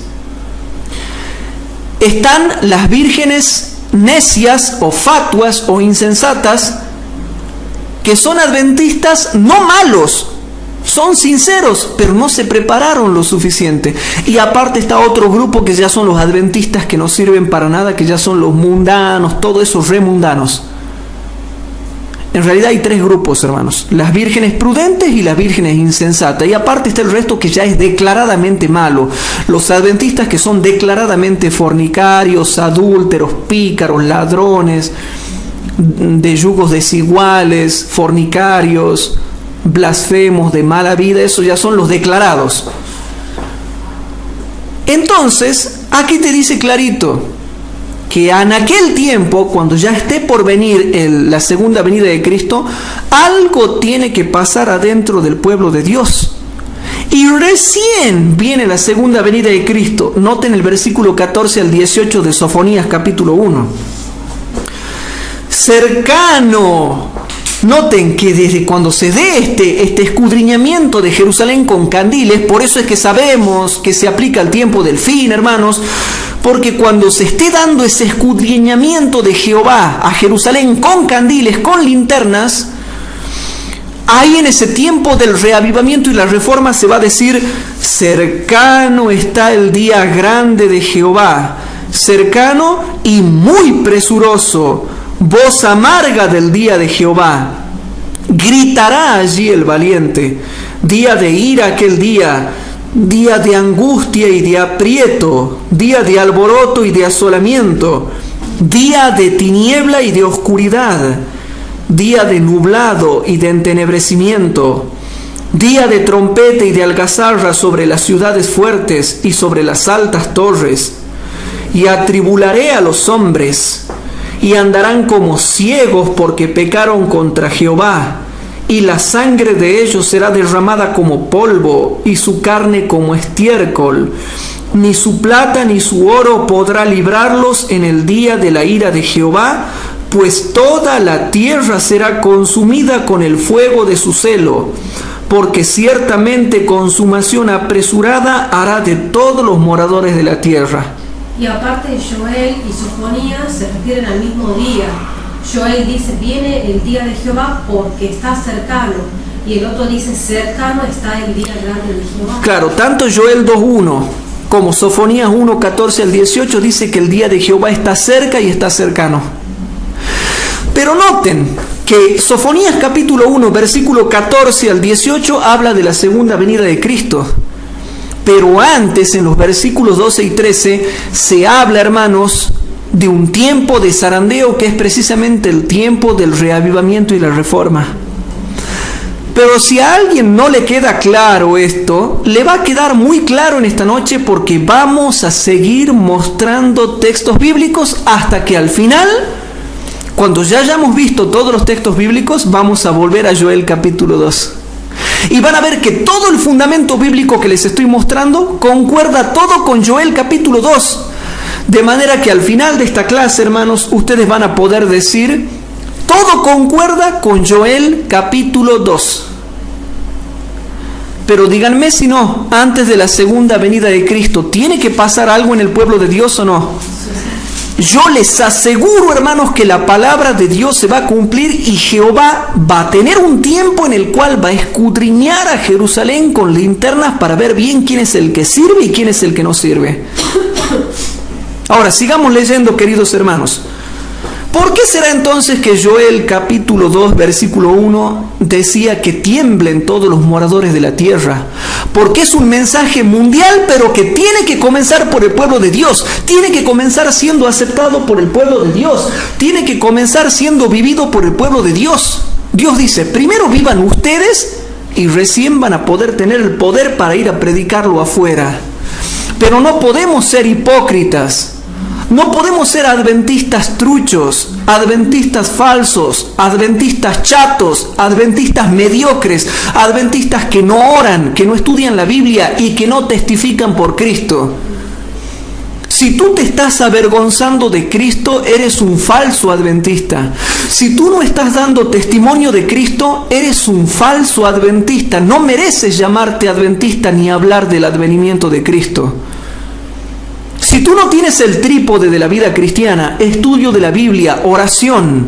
Están las vírgenes necias o fatuas o insensatas, que son adventistas no malos, son sinceros, pero no se prepararon lo suficiente. Y aparte está otro grupo que ya son los adventistas que no sirven para nada, que ya son los mundanos, todos esos remundanos. En realidad hay tres grupos, hermanos: las vírgenes prudentes y las vírgenes insensatas. Y aparte está el resto que ya es declaradamente malo. Los adventistas que son declaradamente fornicarios, adúlteros, pícaros, ladrones, de yugos desiguales, fornicarios, blasfemos, de mala vida. Esos ya son los declarados. Entonces, aquí te dice clarito que en aquel tiempo, cuando ya esté por venir la segunda venida de Cristo, algo tiene que pasar adentro del pueblo de Dios. Y recién viene la segunda venida de Cristo. Noten el versículo 14 al 18 de Sofonías capítulo 1. Cercano. Noten que desde cuando se dé este escudriñamiento de Jerusalén con candiles, por eso es que sabemos que se aplica el tiempo del fin, hermanos, porque cuando se esté dando ese escudriñamiento de Jehová a Jerusalén con candiles, con linternas, ahí en ese tiempo del reavivamiento y la reforma se va a decir, cercano está el día grande de Jehová, cercano y muy presuroso, voz amarga del día de Jehová. Gritará allí el valiente, día de ira aquel día, día de angustia y de aprieto, día de alboroto y de asolamiento, día de tiniebla y de oscuridad, día de nublado y de entenebrecimiento, día de trompeta y de algazarra sobre las ciudades fuertes y sobre las altas torres. Y atribularé a los hombres, y andarán como ciegos porque pecaron contra Jehová, y la sangre de ellos será derramada como polvo, y su carne como estiércol. Ni su plata ni su oro podrá librarlos en el día de la ira de Jehová, pues toda la tierra será consumida con el fuego de su celo, porque ciertamente consumación apresurada hará de todos los moradores de la tierra. Y aparte Joel y Sofonías se refieren al mismo día. Joel dice, viene el día de Jehová porque está cercano. Y el otro dice, cercano está el día grande de Jehová. Claro, tanto Joel 2.1 como Sofonías 1.14 al 18 dice que el día de Jehová está cerca y está cercano. Pero noten que Sofonías capítulo 1, versículo 14 al 18 habla de la segunda venida de Cristo. Pero antes, en los versículos 12 y 13, se habla, hermanos, de un tiempo de zarandeo que es precisamente el tiempo del reavivamiento y la reforma. Pero si a alguien no le queda claro esto, le va a quedar muy claro en esta noche, porque vamos a seguir mostrando textos bíblicos hasta que al final, cuando ya hayamos visto todos los textos bíblicos, vamos a volver a Joel capítulo 2. Y van a ver que todo el fundamento bíblico que les estoy mostrando concuerda todo con Joel capítulo 2. De manera que al final de esta clase, hermanos, ustedes van a poder decir, todo concuerda con Joel capítulo 2. Pero díganme si no, antes de la segunda venida de Cristo, ¿tiene que pasar algo en el pueblo de Dios o no? Yo les aseguro, hermanos, que la palabra de Dios se va a cumplir y Jehová va a tener un tiempo en el cual va a escudriñar a Jerusalén con linternas para ver bien quién es el que sirve y quién es el que no sirve. Ahora, sigamos leyendo, queridos hermanos. ¿Por qué será entonces que Joel capítulo 2 versículo 1 decía que tiemblen todos los moradores de la tierra? Porque es un mensaje mundial, pero que tiene que comenzar por el pueblo de Dios. Tiene que comenzar siendo aceptado por el pueblo de Dios. Tiene que comenzar siendo vivido por el pueblo de Dios. Dios dice, primero vivan ustedes y recién van a poder tener el poder para ir a predicarlo afuera. Pero no podemos ser hipócritas. No podemos ser adventistas truchos, adventistas falsos, adventistas chatos, adventistas mediocres, adventistas que no oran, que no estudian la Biblia y que no testifican por Cristo. Si tú te estás avergonzando de Cristo, eres un falso adventista. Si tú no estás dando testimonio de Cristo, eres un falso adventista. No mereces llamarte adventista ni hablar del advenimiento de Cristo. Si tú no tienes el trípode de la vida cristiana, estudio de la Biblia, oración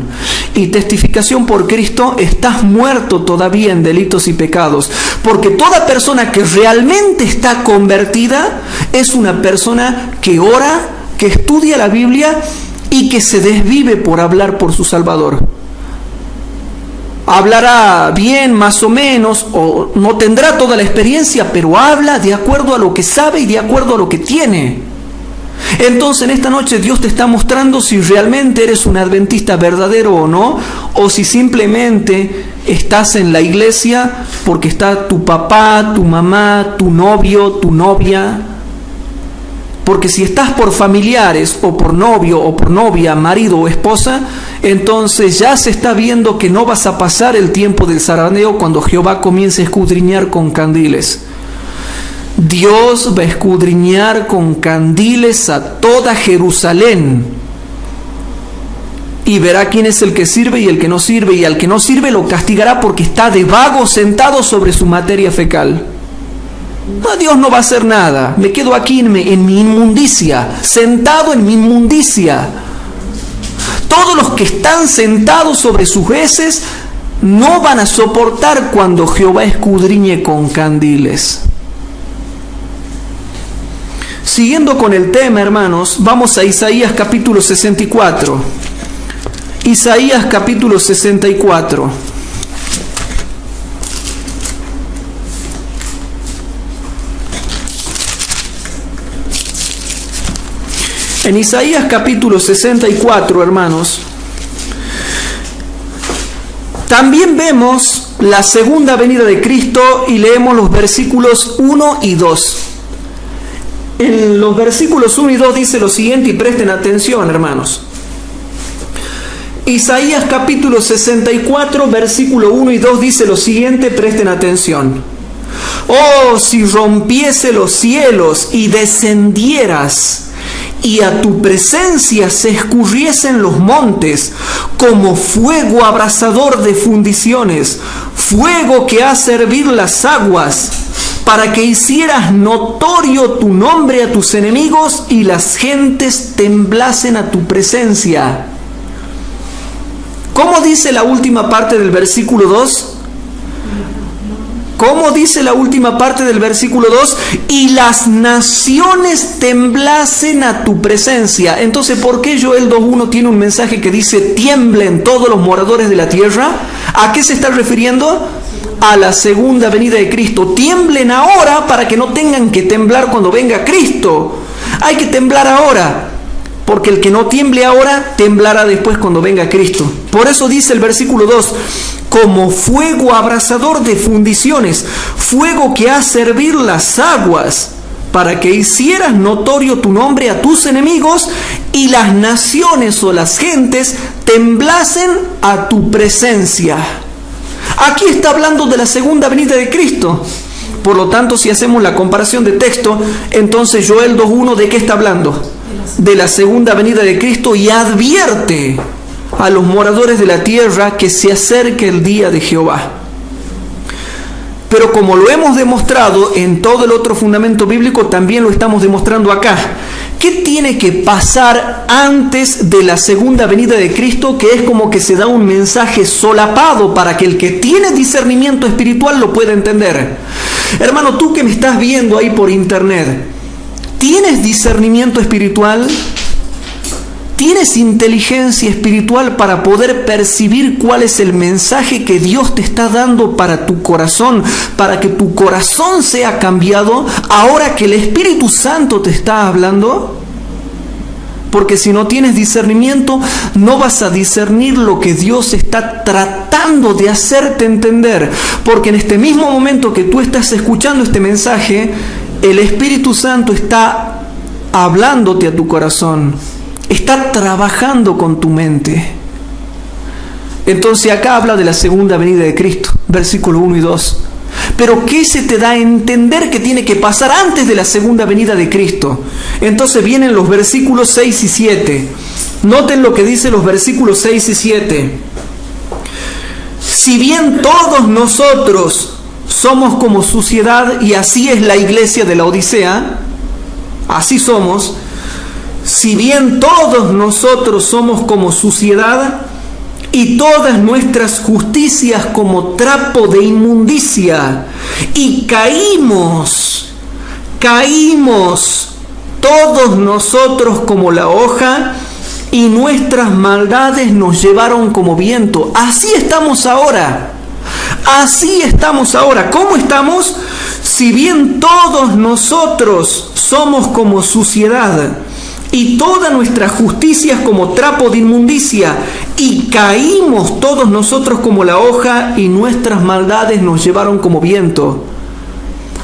y testificación por Cristo, estás muerto todavía en delitos y pecados. Porque toda persona que realmente está convertida es una persona que ora, que estudia la Biblia y que se desvive por hablar por su Salvador. Hablará bien, más o menos, o no tendrá toda la experiencia, pero habla de acuerdo a lo que sabe y de acuerdo a lo que tiene. Entonces en esta noche Dios te está mostrando si realmente eres un adventista verdadero o no, o si simplemente estás en la iglesia porque está tu papá, tu mamá, tu novio, tu novia. Porque si estás por familiares o por novio o por novia, marido o esposa, entonces ya se está viendo que no vas a pasar el tiempo del zarandeo cuando Jehová comience a escudriñar con candiles. Dios va a escudriñar con candiles a toda Jerusalén y verá quién es el que sirve y el que no sirve, y al que no sirve lo castigará porque está de vago sentado sobre su materia fecal. No, Dios no va a hacer nada, me quedo aquí en mi inmundicia, sentado en mi inmundicia. Todos los que están sentados sobre sus heces no van a soportar cuando Jehová escudriñe con candiles. Siguiendo con el tema, hermanos, vamos a Isaías capítulo 64. Isaías capítulo 64. En Isaías capítulo 64, hermanos, también vemos la segunda venida de Cristo y leemos los versículos 1 y 2. En los versículos 1 y 2 dice lo siguiente, y presten atención, hermanos. Isaías capítulo 64, versículo 1 y 2 dice lo siguiente, presten atención. Oh, si rompiese los cielos y descendieras, y a tu presencia se escurriesen los montes, como fuego abrasador de fundiciones, fuego que hace hervir las aguas, para que hicieras notorio tu nombre a tus enemigos y las gentes temblasen a tu presencia. ¿Cómo dice la última parte del versículo 2? ¿Cómo dice la última parte del versículo 2? Y las naciones temblasen a tu presencia. Entonces, ¿por qué Joel 2.1 tiene un mensaje que dice tiemblen todos los moradores de la tierra? ¿A qué se está refiriendo? A la segunda venida de Cristo. Tiemblen ahora para que no tengan que temblar cuando venga Cristo. Hay que temblar ahora, porque el que no tiemble ahora, temblará después cuando venga Cristo. Por eso dice el versículo 2, como fuego abrasador de fundiciones, fuego que hace hervir las aguas, para que hicieras notorio tu nombre a tus enemigos y las naciones o las gentes temblasen a tu presencia. Aquí está hablando de la segunda venida de Cristo. Por lo tanto, si hacemos la comparación de texto, entonces Joel 2.1, ¿de qué está hablando? De la segunda venida de Cristo, y advierte a los moradores de la tierra que se acerque el día de Jehová. Pero como lo hemos demostrado en todo el otro fundamento bíblico, también lo estamos demostrando acá, ¿qué tiene que pasar antes de la segunda venida de Cristo? Que es como que se da un mensaje solapado para que el que tiene discernimiento espiritual lo pueda entender. Hermano, tú que me estás viendo ahí por internet, ¿tienes discernimiento espiritual? ¿Tienes inteligencia espiritual para poder percibir cuál es el mensaje que Dios te está dando para tu corazón, para que tu corazón sea cambiado ahora que el Espíritu Santo te está hablando? Porque si no tienes discernimiento, no vas a discernir lo que Dios está tratando de hacerte entender. Porque en este mismo momento que tú estás escuchando este mensaje, el Espíritu Santo está hablándote a tu corazón. Está trabajando con tu mente. Entonces acá habla de la segunda venida de Cristo, versículo 1 y 2. Pero ¿qué se te da a entender que tiene que pasar antes de la segunda venida de Cristo? Entonces vienen los versículos 6 y 7. Noten lo que dice los versículos 6 y 7. Si bien todos nosotros somos como suciedad, y así es la iglesia de la Odisea, así somos. Si bien todos nosotros somos como suciedad y todas nuestras justicias como trapo de inmundicia, y caímos todos nosotros como la hoja, y nuestras maldades nos llevaron como viento. Así estamos ahora. Así estamos ahora. ¿Cómo estamos? Si bien todos nosotros somos como suciedad y toda nuestra justicia es como trapo de inmundicia, y caímos todos nosotros como la hoja, y nuestras maldades nos llevaron como viento.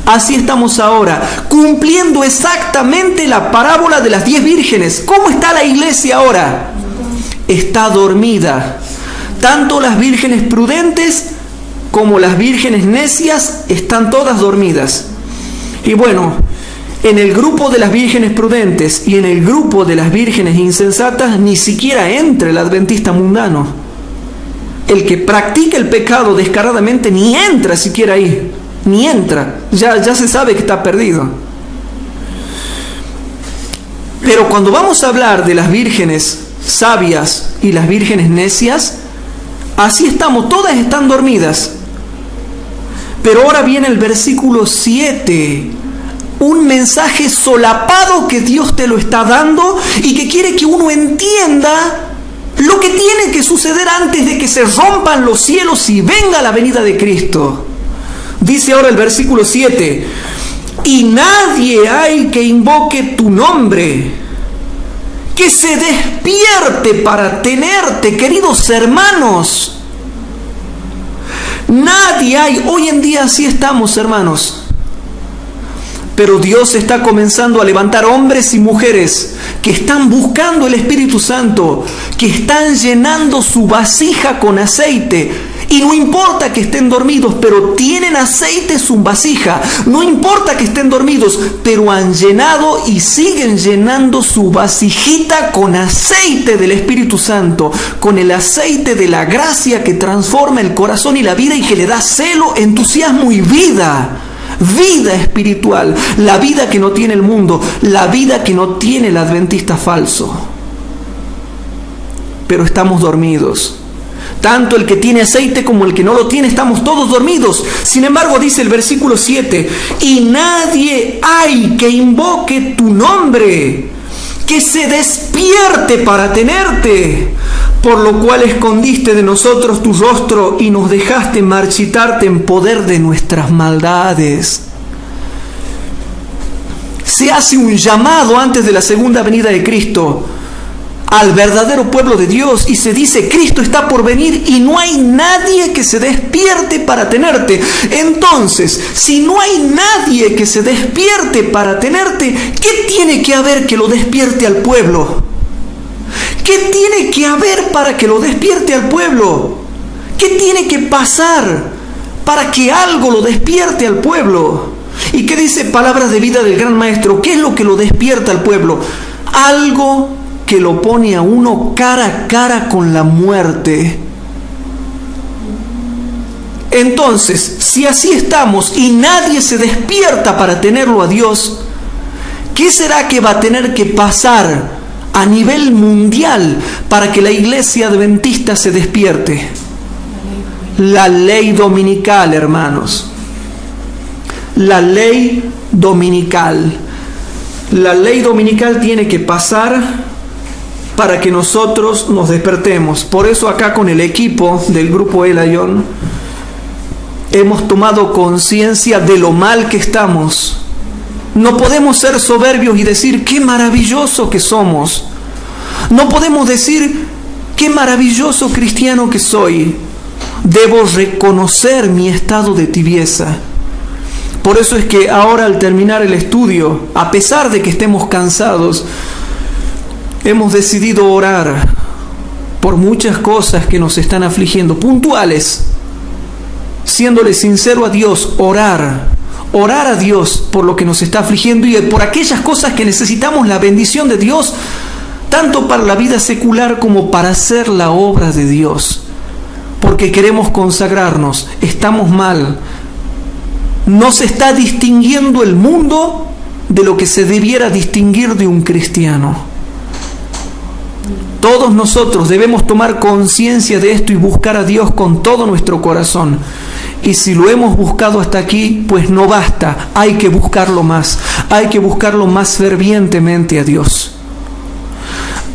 Así estamos ahora, cumpliendo exactamente la parábola de las 10 vírgenes. ¿Cómo está la iglesia ahora? Está dormida. Tanto las vírgenes prudentes como las vírgenes necias están todas dormidas. Y bueno, en el grupo de las vírgenes prudentes y en el grupo de las vírgenes insensatas ni siquiera entra el adventista mundano. El que practica el pecado descaradamente ni entra siquiera ahí. Ni entra. Ya se sabe que está perdido. Pero cuando vamos a hablar de las vírgenes sabias y las vírgenes necias, así estamos, todas están dormidas. Pero ahora viene el versículo 7. Un mensaje solapado que Dios te lo está dando y que quiere que uno entienda lo que tiene que suceder antes de que se rompan los cielos y venga la venida de Cristo. Dice ahora el versículo 7: y nadie hay que invoque tu nombre, que se despierte para tenerte, queridos hermanos. Nadie hay. Hoy en día así estamos, hermanos. Pero Dios está comenzando a levantar hombres y mujeres que están buscando el Espíritu Santo, que están llenando su vasija con aceite. Y no importa que estén dormidos, pero tienen aceite en su vasija. No importa que estén dormidos, pero han llenado y siguen llenando su vasijita con aceite del Espíritu Santo, con el aceite de la gracia que transforma el corazón y la vida y que le da celo, entusiasmo y vida. Vida espiritual, la vida que no tiene el mundo, la vida que no tiene el adventista falso. Pero estamos dormidos. Tanto el que tiene aceite como el que no lo tiene, estamos todos dormidos. Sin embargo, dice el versículo 7: y nadie hay que invoque tu nombre, que se despierte para tenerte, por lo cual escondiste de nosotros tu rostro y nos dejaste marchitarte en poder de nuestras maldades. Se hace un llamado antes de la segunda venida de Cristo al verdadero pueblo de Dios y se dice: Cristo está por venir y no hay nadie que se despierte para tenerte. Entonces, si no hay nadie que se despierte para tenerte, ¿qué tiene que haber que lo despierte al pueblo? ¿Qué tiene que haber para que lo despierte al pueblo? ¿Qué tiene que pasar para que algo lo despierte al pueblo? ¿Y qué dice Palabras de Vida del Gran Maestro? ¿Qué es lo que lo despierta al pueblo? Algo que lo pone a uno cara a cara con la muerte. Entonces, si así estamos y nadie se despierta para tenerlo a Dios, ¿Qué será que va a tener que pasar a nivel mundial para que la iglesia adventista se despierte? La ley dominical, hermanos. La ley dominical. La ley dominical tiene que pasar para que nosotros nos despertemos. Por eso acá con el equipo del grupo Elayon hemos tomado conciencia de lo mal que estamos. No podemos ser soberbios y decir qué maravilloso que somos. No podemos decir qué maravilloso cristiano que soy. Debo reconocer mi estado de tibieza. Por eso es que ahora al terminar el estudio, a pesar de que estemos cansados, hemos decidido orar por muchas cosas que nos están afligiendo, puntuales, siéndole sincero a Dios, orar a Dios por lo que nos está afligiendo y por aquellas cosas que necesitamos la bendición de Dios, tanto para la vida secular como para hacer la obra de Dios, porque queremos consagrarnos, estamos mal, no se está distinguiendo el mundo de lo que se debiera distinguir de un cristiano. Todos nosotros debemos tomar conciencia de esto y buscar a Dios con todo nuestro corazón. Y si lo hemos buscado hasta aquí, pues no basta, hay que buscarlo más fervientemente a Dios.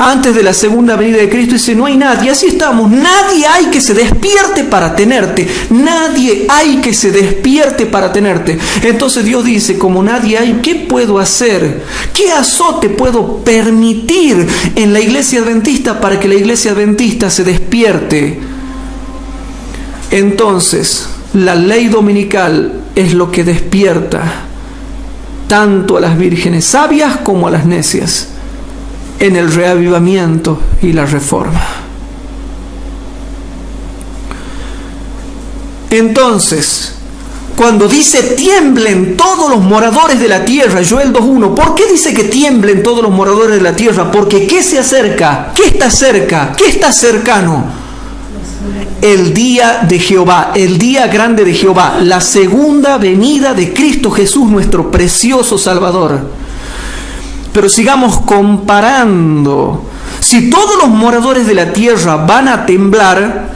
Antes de la segunda venida de Cristo dice, no hay nadie, así estamos, nadie hay que se despierte para tenerte, nadie hay que se despierte para tenerte. Entonces Dios dice, como nadie hay, ¿qué puedo hacer? ¿Qué azote puedo permitir en la iglesia adventista para que la iglesia adventista se despierte? Entonces, la ley dominical es lo que despierta tanto a las vírgenes sabias como a las necias en el reavivamiento y la reforma. Entonces, cuando dice tiemblen todos los moradores de la tierra, Joel 2.1, ¿por qué dice que tiemblen todos los moradores de la tierra? Porque ¿qué se acerca? ¿Qué está cerca? ¿Qué está cercano? El día de Jehová, el día grande de Jehová, la segunda venida de Cristo Jesús, nuestro precioso Salvador. Pero sigamos comparando. Si todos los moradores de la tierra van a temblar,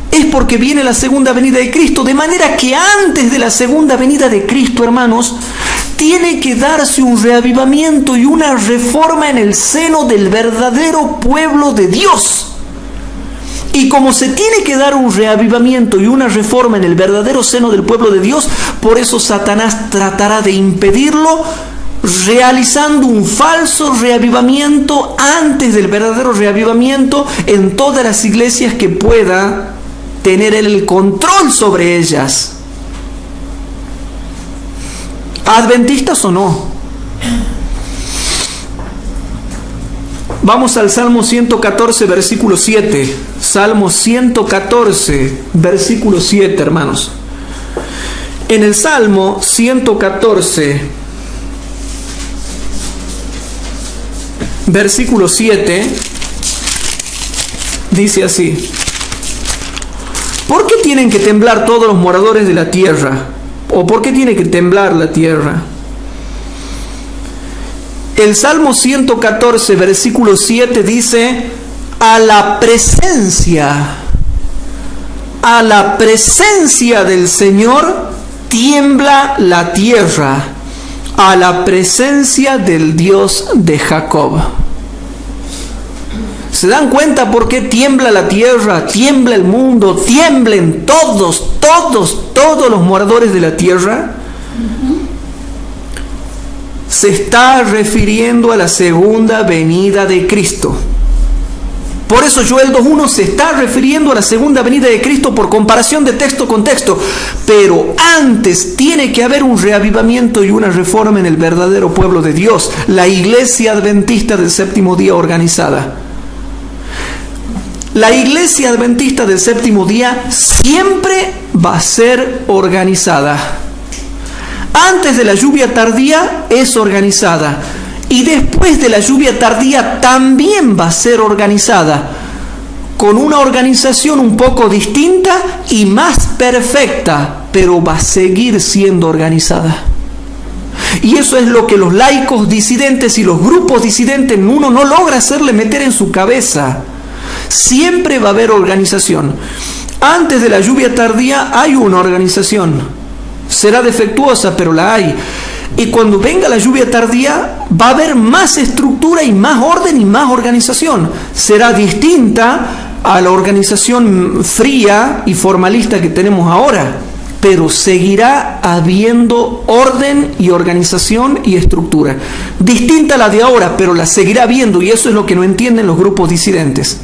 es porque viene la segunda venida de Cristo. De manera que antes de la segunda venida de Cristo, hermanos, tiene que darse un reavivamiento y una reforma en el seno del verdadero pueblo de Dios. Y como se tiene que dar un reavivamiento y una reforma en el verdadero seno del pueblo de Dios, por eso Satanás tratará de impedirlo, realizando un falso reavivamiento antes del verdadero reavivamiento en todas las iglesias que pueda tener el control sobre ellas. ¿Adventistas o no? Vamos al Salmo 114, versículo 7. Salmo 114, versículo 7, hermanos. En el Salmo 114, versículo 7, dice así: ¿por qué tienen que temblar todos los moradores de la tierra? ¿O por qué tiene que temblar la tierra? El Salmo 114, versículo 7 dice: a la presencia del Señor tiembla la tierra, a la presencia del Dios de Jacob. ¿Se dan cuenta por qué tiembla la tierra, tiembla el mundo, tiemblen todos los moradores de la tierra? Se está refiriendo a la segunda venida de Cristo. Por eso Joel 2.1 se está refiriendo a la segunda venida de Cristo por comparación de texto con texto. Pero antes tiene que haber un reavivamiento y una reforma en el verdadero pueblo de Dios, la iglesia adventista del séptimo día organizada. La iglesia adventista del séptimo día siempre va a ser organizada. Antes de la lluvia tardía es organizada. Y después de la lluvia tardía también va a ser organizada. Con una organización un poco distinta y más perfecta, pero va a seguir siendo organizada. Y eso es lo que los laicos disidentes y los grupos disidentes uno no logra hacerle meter en su cabeza. Siempre va a haber organización. Antes de la lluvia tardía hay una organización. Será defectuosa, pero la hay. Y cuando venga la lluvia tardía va a haber más estructura y más orden y más organización. Será distinta a la organización fría y formalista que tenemos ahora, pero seguirá habiendo orden y organización y estructura. Distinta a la de ahora, pero la seguirá habiendo, y eso es lo que no entienden los grupos disidentes.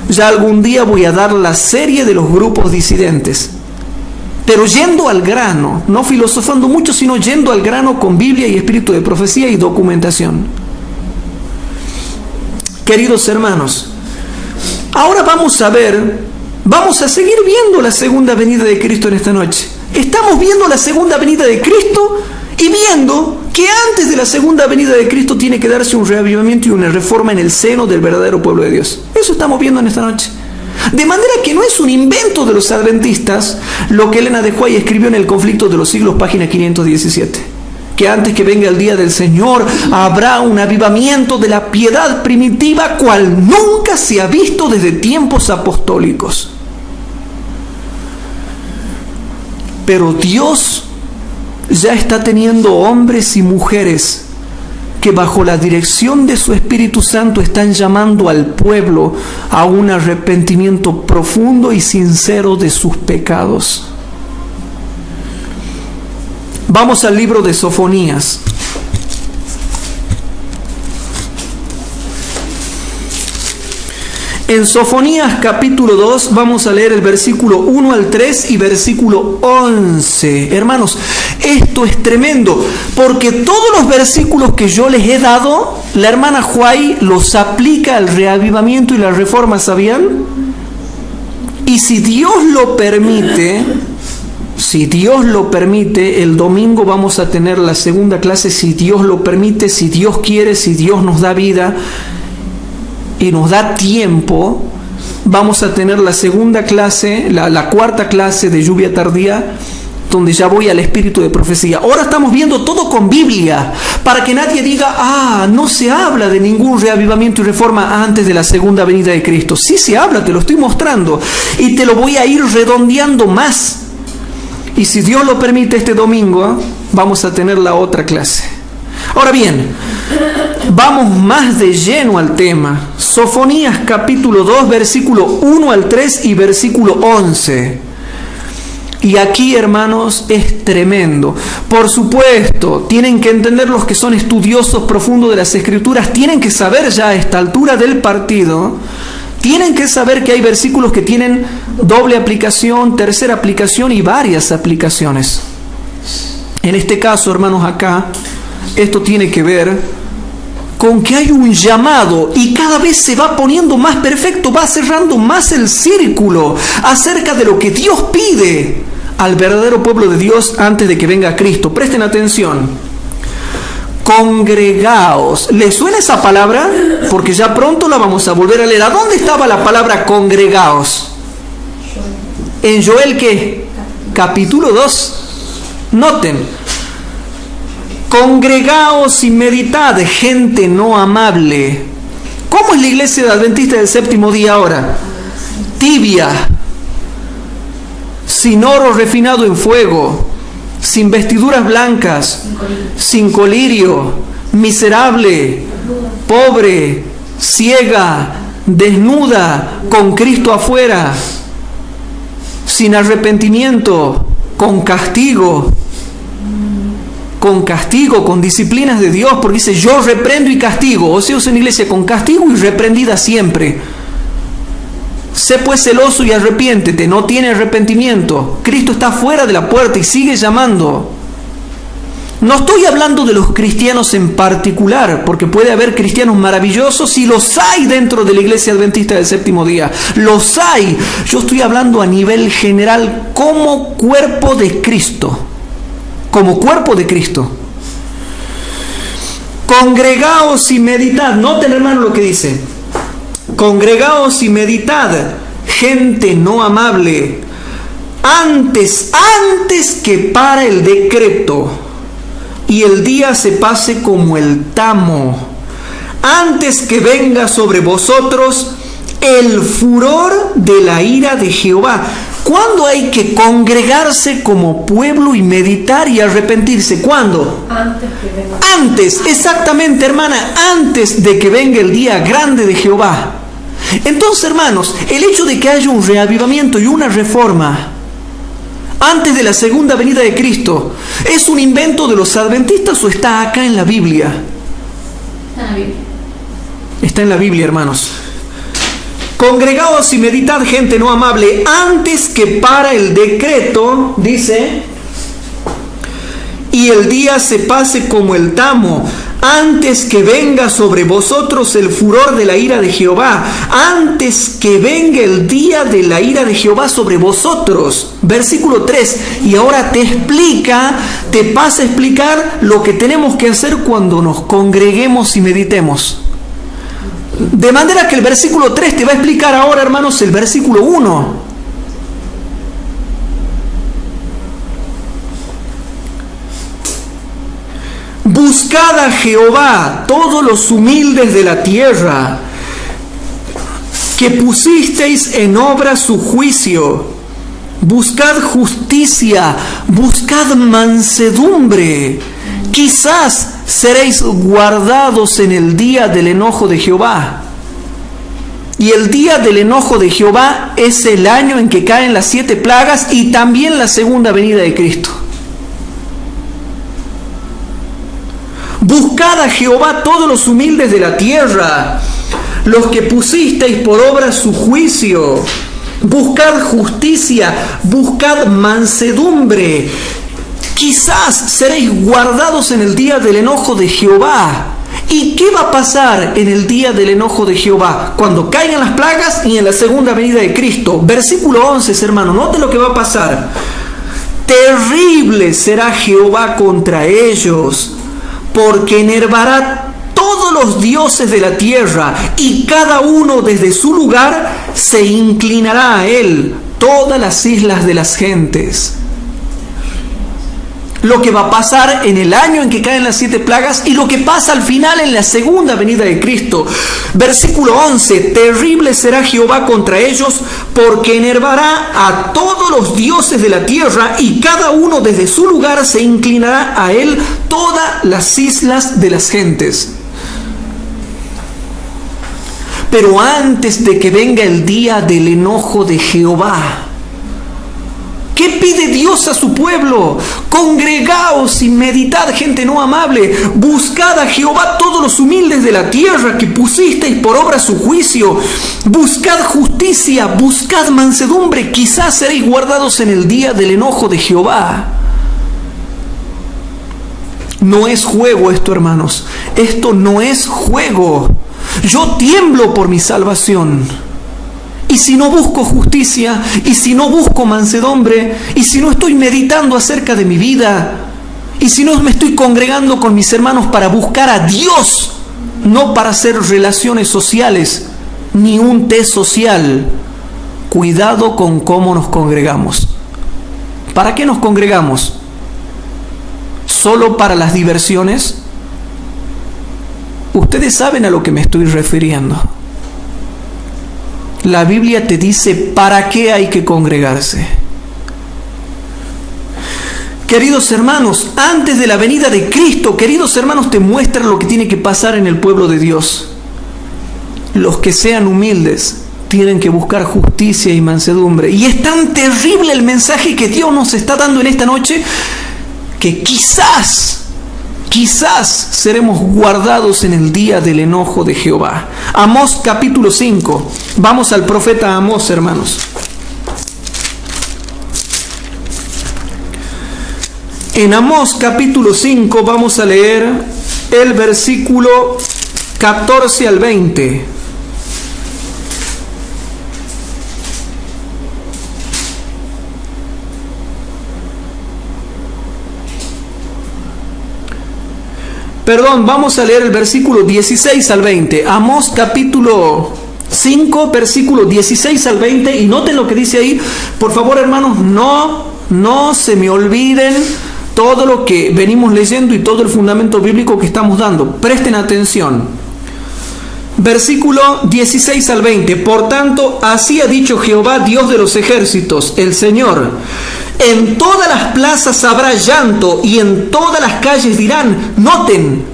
Ya algún día voy a dar la serie de los grupos disidentes, pero yendo al grano, no filosofando mucho, sino yendo al grano con Biblia y espíritu de profecía y documentación. Queridos hermanos, ahora vamos a seguir viendo la segunda venida de Cristo en esta noche. Estamos viendo la segunda venida de Cristo y viendo que antes de la segunda venida de Cristo tiene que darse un reavivamiento y una reforma en el seno del verdadero pueblo de Dios. Eso estamos viendo en esta noche. De manera que no es un invento de los adventistas lo que Elena de White escribió en El conflicto de los siglos, página 517. Que antes que venga el día del Señor habrá un avivamiento de la piedad primitiva cual nunca se ha visto desde tiempos apostólicos. Pero Dios ya está teniendo hombres y mujeres que bajo la dirección de su Espíritu Santo están llamando al pueblo a un arrepentimiento profundo y sincero de sus pecados. Vamos al libro de Sofonías. En Sofonías capítulo 2 vamos a leer el versículo 1 al 3 y versículo 11. Hermanos, esto es tremendo, porque todos los versículos que yo les he dado, la hermana White los aplica al reavivamiento y la reforma, ¿sabían? Y si Dios lo permite, el domingo vamos a tener la segunda clase, si Dios lo permite, si Dios quiere, si Dios nos da vida y nos da tiempo, vamos a tener la segunda clase, la cuarta clase de lluvia tardía, donde ya voy al espíritu de profecía. Ahora estamos viendo todo con Biblia, para que nadie diga, no se habla de ningún reavivamiento y reforma antes de la segunda venida de Cristo. Sí se habla, te lo estoy mostrando, y te lo voy a ir redondeando más. Y si Dios lo permite, este domingo vamos a tener la otra clase. Ahora bien, vamos más de lleno al tema. Sofonías capítulo 2, versículo 1 al 3 y versículo 11. Y aquí, hermanos, es tremendo. Por supuesto, tienen que entender los que son estudiosos profundos de las Escrituras, tienen que saber ya a esta altura del partido, tienen que saber que hay versículos que tienen doble aplicación, tercera aplicación y varias aplicaciones. En este caso, hermanos, acá, esto tiene que ver con que hay un llamado y cada vez se va poniendo más perfecto, va cerrando más el círculo acerca de lo que Dios pide al verdadero pueblo de Dios antes de que venga Cristo. Presten atención. Congregaos. ¿Les suena esa palabra? Porque ya pronto la vamos a volver a leer. ¿A dónde estaba la palabra congregaos? En Joel, ¿qué? Capítulo 2. Noten. Congregaos y meditad, gente no amable. ¿Cómo es la iglesia adventista del séptimo día ahora? Tibia, sin oro refinado en fuego, sin vestiduras blancas, sin colirio, miserable, pobre, ciega, desnuda, con Cristo afuera, sin arrepentimiento, con castigo, con disciplinas de Dios, porque dice, yo reprendo y castigo. O sea, es una iglesia con castigo y reprendida siempre. Sé pues celoso y arrepiéntete. No tiene arrepentimiento. Cristo está fuera de la puerta y sigue llamando. No estoy hablando de los cristianos en particular, porque puede haber cristianos maravillosos y los hay dentro de la iglesia adventista del séptimo día. Los hay. Yo estoy hablando a nivel general como cuerpo de Cristo. Como cuerpo de Cristo. Congregaos y meditad. Noten, hermano, lo que dice. Congregaos y meditad, gente no amable, antes que para el decreto. y el día se pase como el tamo, antes que venga sobre vosotros el furor de la ira de Jehová. ¿Cuándo hay que congregarse como pueblo y meditar y arrepentirse? ¿Cuándo? Antes que venga. Antes, exactamente, hermana, antes de que venga el día grande de Jehová. Entonces, hermanos, el hecho de que haya un reavivamiento y una reforma antes de la segunda venida de Cristo, ¿es un invento de los adventistas o está acá en la Biblia? Está en la Biblia. Está en la Biblia, hermanos. Congregaos y meditad, gente no amable, antes que para el decreto, dice, y el día se pase como el tamo, antes que venga sobre vosotros el furor de la ira de Jehová, antes que venga el día de la ira de Jehová sobre vosotros. Versículo 3, y ahora te pasa a explicar lo que tenemos que hacer cuando nos congreguemos y meditemos. De manera que el versículo 3 te va a explicar ahora, hermanos, el versículo 1. Buscad a Jehová, todos los humildes de la tierra, que pusisteis en obra su juicio. Buscad justicia, buscad mansedumbre. Quizás seréis guardados en el día del enojo de Jehová. Y el día del enojo de Jehová es el año en que caen las 7 plagas y también la segunda venida de Cristo. Buscad a Jehová todos los humildes de la tierra, los que pusisteis por obra su juicio. Buscad justicia, buscad mansedumbre. Quizás seréis guardados en el día del enojo de Jehová. ¿Y qué va a pasar en el día del enojo de Jehová? Cuando caigan las plagas y en la segunda venida de Cristo. Versículo 11, hermano, note lo que va a pasar. Terrible será Jehová contra ellos, porque enervará todos los dioses de la tierra, y cada uno desde su lugar se inclinará a él, todas las islas de las gentes. Lo que va a pasar en el año en que caen las 7 plagas y lo que pasa al final en la segunda venida de Cristo. Versículo 11, terrible será Jehová contra ellos, porque enervará a todos los dioses de la tierra, y cada uno desde su lugar se inclinará a él, todas las islas de las gentes. Pero antes de que venga el día del enojo de Jehová, ¿qué pide Dios a su pueblo? Congregaos y meditad, gente no amable. Buscad a Jehová todos los humildes de la tierra, que pusisteis por obra su juicio. Buscad justicia, buscad mansedumbre. Quizás seréis guardados en el día del enojo de Jehová. No es juego esto, hermanos. Esto no es juego. Yo tiemblo por mi salvación. Y si no busco justicia, y si no busco mansedumbre, y si no estoy meditando acerca de mi vida, y si no me estoy congregando con mis hermanos para buscar a Dios, no para hacer relaciones sociales, ni un té social, cuidado con cómo nos congregamos. ¿Para qué nos congregamos? ¿Solo para las diversiones? Ustedes saben a lo que me estoy refiriendo. La Biblia te dice para qué hay que congregarse. Queridos hermanos, antes de la venida de Cristo, queridos hermanos, te muestra lo que tiene que pasar en el pueblo de Dios. Los que sean humildes tienen que buscar justicia y mansedumbre. Y es tan terrible el mensaje que Dios nos está dando en esta noche, que quizás seremos guardados en el día del enojo de Jehová. Amós capítulo 5. Vamos al profeta Amós, hermanos. En Amós capítulo 5 vamos a leer el versículo 14 al 20. Perdón, vamos a leer el versículo 16 al 20. Amós capítulo 5, versículo 16 al 20. Y noten lo que dice ahí. Por favor, hermanos, no se me olviden todo lo que venimos leyendo y todo el fundamento bíblico que estamos dando. Presten atención. Versículo 16 al 20. Por tanto, así ha dicho Jehová, Dios de los ejércitos, el Señor: en todas las plazas habrá llanto y en todas las calles dirán, noten,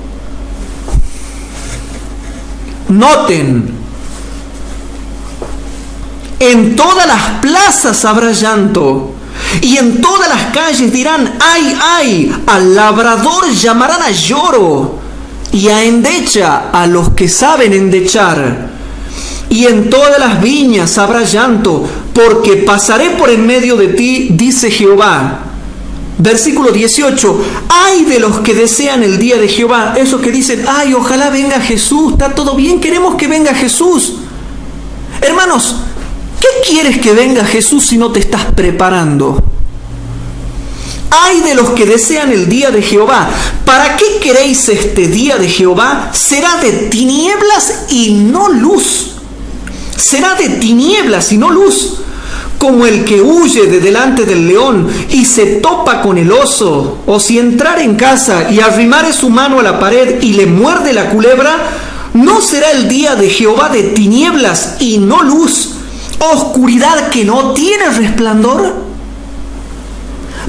en todas las plazas habrá llanto y en todas las calles dirán, ay, ay, al labrador llamarán a lloro y a endecha a los que saben endechar. Y en todas las viñas habrá llanto, porque pasaré por en medio de ti, dice Jehová. Versículo 18. Ay de los que desean el día de Jehová. Esos que dicen, ay, ojalá venga Jesús. Está todo bien, queremos que venga Jesús. Hermanos, ¿qué quieres que venga Jesús si no te estás preparando? Ay de los que desean el día de Jehová. ¿Para qué queréis este día de Jehová? Será de tinieblas y no luz. Será de tinieblas y no luz, como el que huye de delante del león y se topa con el oso, o si entrar en casa y arrimare su mano a la pared y le muerde la culebra, ¿no será el día de Jehová de tinieblas y no luz, oscuridad que no tiene resplandor?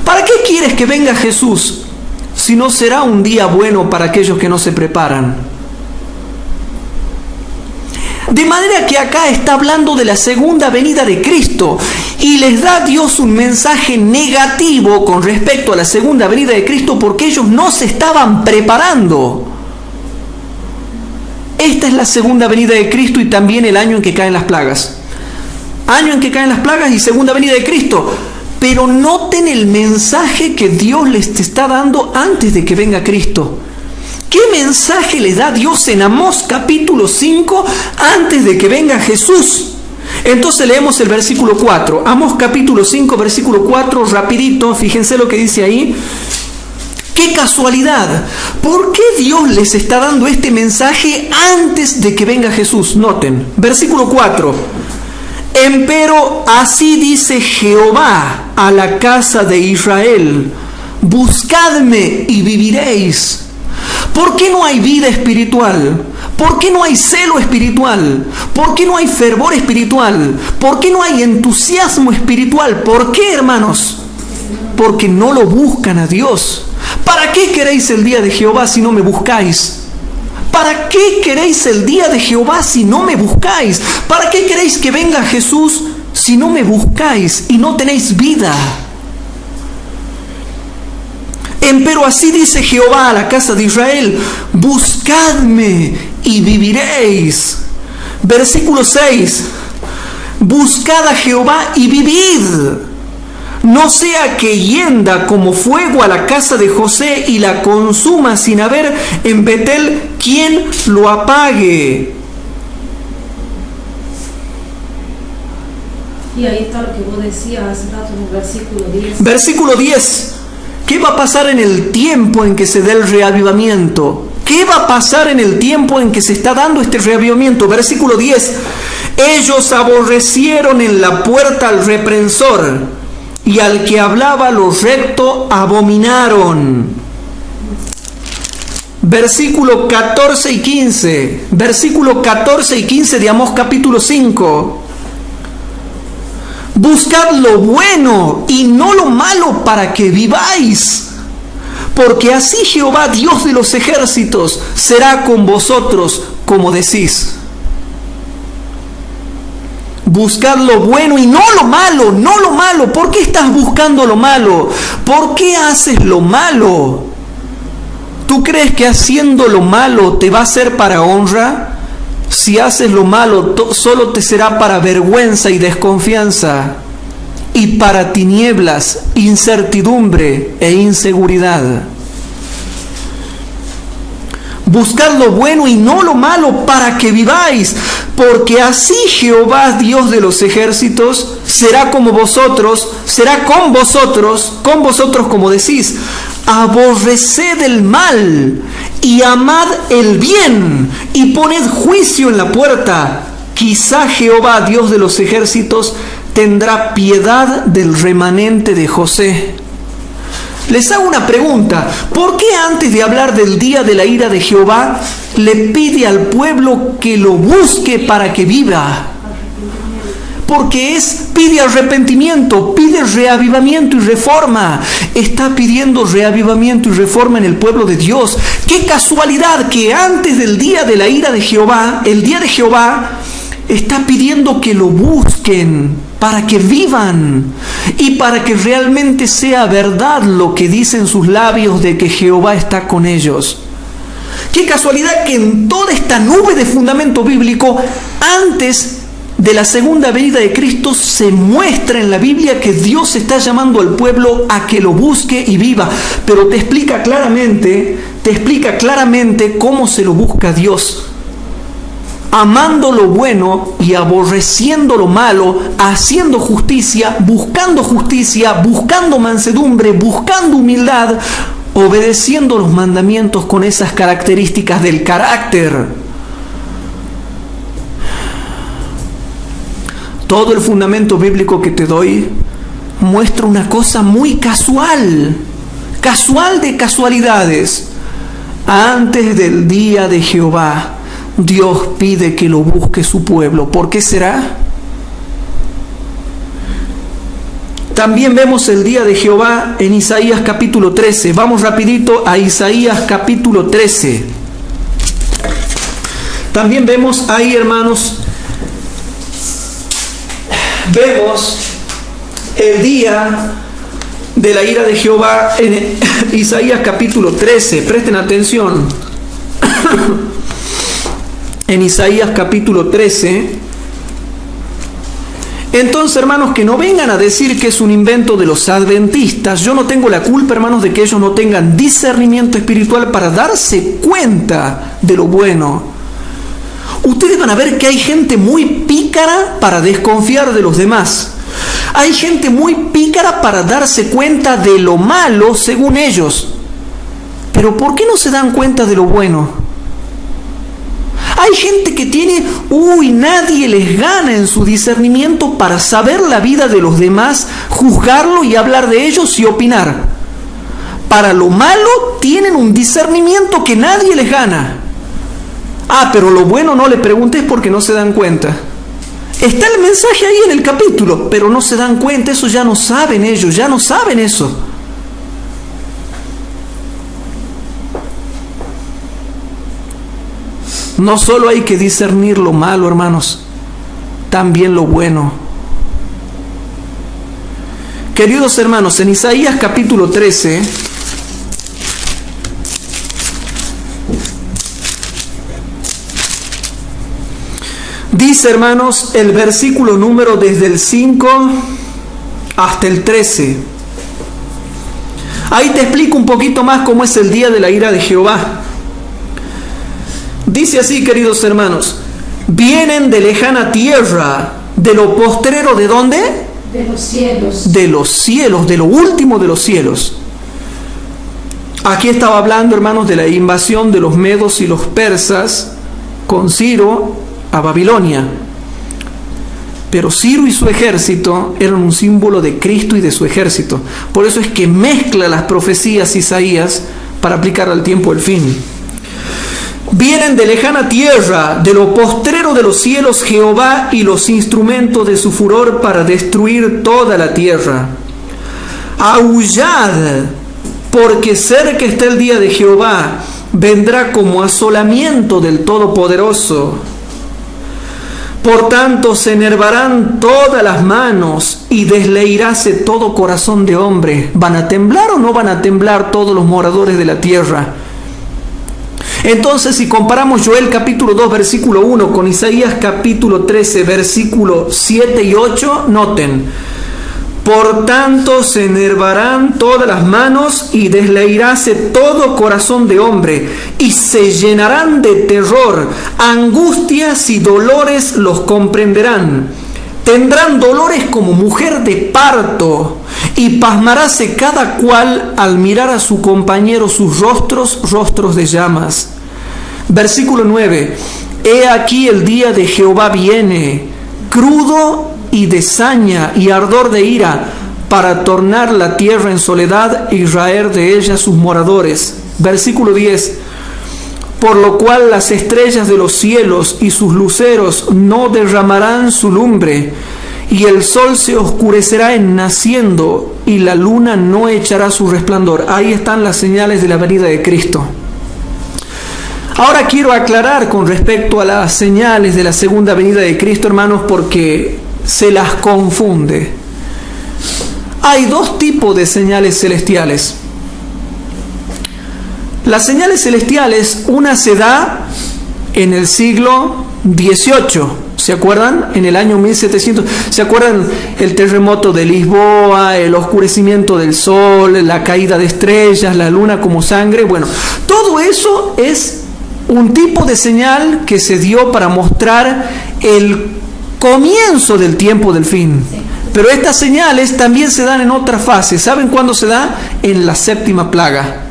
¿Para qué quieres que venga Jesús si no será un día bueno para aquellos que no se preparan? De manera que acá está hablando de la segunda venida de Cristo y les da Dios un mensaje negativo con respecto a la segunda venida de Cristo porque ellos no se estaban preparando. Esta es la segunda venida de Cristo y también el año en que caen las plagas. Año en que caen las plagas y segunda venida de Cristo. Pero noten el mensaje que Dios les está dando antes de que venga Cristo. ¿Qué mensaje le da Dios en Amós capítulo 5 antes de que venga Jesús? Entonces leemos el versículo 4. Amós capítulo 5, versículo 4, rapidito, fíjense lo que dice ahí. ¡Qué casualidad! ¿Por qué Dios les está dando este mensaje antes de que venga Jesús? Noten, versículo 4. Empero así dice Jehová a la casa de Israel: buscadme y viviréis. ¿Por qué no hay vida espiritual? ¿Por qué no hay celo espiritual? ¿Por qué no hay fervor espiritual? ¿Por qué no hay entusiasmo espiritual? ¿Por qué, hermanos? Porque no lo buscan a Dios. ¿Para qué queréis el día de Jehová si no me buscáis? ¿Para qué queréis el día de Jehová si no me buscáis? ¿Para qué queréis que venga Jesús si no me buscáis y no tenéis vida? Empero así dice Jehová a la casa de Israel: buscadme y viviréis. Versículo 6. Buscad a Jehová y vivid. No sea que hienda como fuego a la casa de José y la consuma sin haber en Betel quien lo apague. Y ahí está lo que vos decías hace rato en el versículo 10. Versículo 10. ¿Qué va a pasar en el tiempo en que se dé el reavivamiento? ¿Qué va a pasar en el tiempo en que se está dando este reavivamiento? Versículo 10. Ellos aborrecieron en la puerta al reprensor, y al que hablaba lo recto abominaron. Versículo 14 y 15. Versículo 14 y 15 de Amós capítulo 5. Buscad lo bueno y no lo malo para que viváis. Porque así Jehová, Dios de los ejércitos, será con vosotros como decís. Buscad lo bueno y no lo malo, no lo malo. ¿Por qué estás buscando lo malo? ¿Por qué haces lo malo? ¿Tú crees que haciendo lo malo te va a ser para honra? Si haces lo malo, solo te será para vergüenza y desconfianza, y para tinieblas, incertidumbre e inseguridad. Buscad lo bueno y no lo malo para que viváis, porque así Jehová, Dios de los ejércitos, será como vosotros, será con vosotros como decís. Aborreced el mal y amad el bien y poned juicio en la puerta. Quizá Jehová, Dios de los ejércitos, tendrá piedad del remanente de José. Les hago una pregunta. ¿Por qué antes de hablar del día de la ira de Jehová, le pide al pueblo que lo busque para que viva? Porque pide arrepentimiento, pide reavivamiento y reforma. Está pidiendo reavivamiento y reforma en el pueblo de Dios. Qué casualidad que antes del día de la ira de Jehová, el día de Jehová, está pidiendo que lo busquen para que vivan y para que realmente sea verdad lo que dicen sus labios de que Jehová está con ellos. Qué casualidad que en toda esta nube de fundamento bíblico, antes de la segunda venida de Cristo, se muestra en la Biblia que Dios está llamando al pueblo a que lo busque y viva. Pero te explica claramente cómo se lo busca Dios. Amando lo bueno y aborreciendo lo malo, haciendo justicia, buscando mansedumbre, buscando humildad, obedeciendo los mandamientos con esas características del carácter. Todo el fundamento bíblico que te doy muestra una cosa muy casual de casualidades. Antes del día de Jehová, Dios pide que lo busque su pueblo. ¿Por qué será? También vemos el día de Jehová en Isaías capítulo 13. Vamos rapidito a Isaías capítulo 13. También vemos ahí, hermanos, vemos el día de la ira de Jehová en Isaías capítulo 13. Presten atención. En Isaías capítulo 13. Entonces, hermanos, que no vengan a decir que es un invento de los adventistas. Yo no tengo la culpa, hermanos, de que ellos no tengan discernimiento espiritual para darse cuenta de lo bueno. Ustedes van a ver que hay gente muy pícara para desconfiar de los demás. Hay gente muy pícara para darse cuenta de lo malo según ellos. Pero ¿por qué no se dan cuenta de lo bueno? Hay gente que tiene, nadie les gana en su discernimiento para saber la vida de los demás, juzgarlo y hablar de ellos y opinar. Para lo malo tienen un discernimiento que nadie les gana. Pero lo bueno no le preguntes porque no se dan cuenta. Está el mensaje ahí en el capítulo, pero no se dan cuenta, eso ya no saben ellos, ya no saben eso. No solo hay que discernir lo malo, hermanos, también lo bueno. Queridos hermanos, en Isaías capítulo 13, dice, hermanos, el versículo número desde el 5 hasta el 13. Ahí te explico un poquito más cómo es el día de la ira de Jehová. Dice así, queridos hermanos: vienen de lejana tierra, de lo postrero, ¿de dónde? De los cielos. De los cielos, de lo último de los cielos. Aquí estaba hablando, hermanos, de la invasión de los medos y los persas con Ciro a Babilonia. Pero Ciro y su ejército eran un símbolo de Cristo y de su ejército. Por eso es que mezcla las profecías Isaías para aplicar al tiempo del fin. Vienen de lejana tierra, de lo postrero de los cielos, Jehová y los instrumentos de su furor para destruir toda la tierra. Aullad, porque cerca está el día de Jehová, vendrá como asolamiento del Todopoderoso. Por tanto se enervarán todas las manos y desleiráse todo corazón de hombre. ¿Van a temblar o no van a temblar todos los moradores de la tierra? Entonces, si comparamos Joel capítulo 2 versículo 1 con Isaías capítulo 13 versículo 7 y 8, noten: por tanto se enervarán todas las manos y desleiráse todo corazón de hombre, y se llenarán de terror, angustias y dolores los comprenderán. Tendrán dolores como mujer de parto, y pasmaráse cada cual al mirar a su compañero sus rostros de llamas. Versículo 9: he aquí el día de Jehová viene, crudo y de saña y ardor de ira, para tornar la tierra en soledad y raer de ella sus moradores. Versículo 10. Por lo cual las estrellas de los cielos y sus luceros no derramarán su lumbre, y el sol se oscurecerá en naciendo, y la luna no echará su resplandor. Ahí están las señales de la venida de Cristo. Ahora quiero aclarar con respecto a las señales de la segunda venida de Cristo, hermanos, porque se las confunde. Hay dos tipos de señales celestiales. Las señales celestiales, una se da en el siglo XVIII, ¿se acuerdan? En el año 1700, ¿se acuerdan? El terremoto de Lisboa, el oscurecimiento del sol, la caída de estrellas, la luna como sangre. Bueno, todo eso es un tipo de señal que se dio para mostrar el comienzo del tiempo del fin. Pero estas señales también se dan en otra fase. ¿Saben cuándo se da? En la séptima plaga.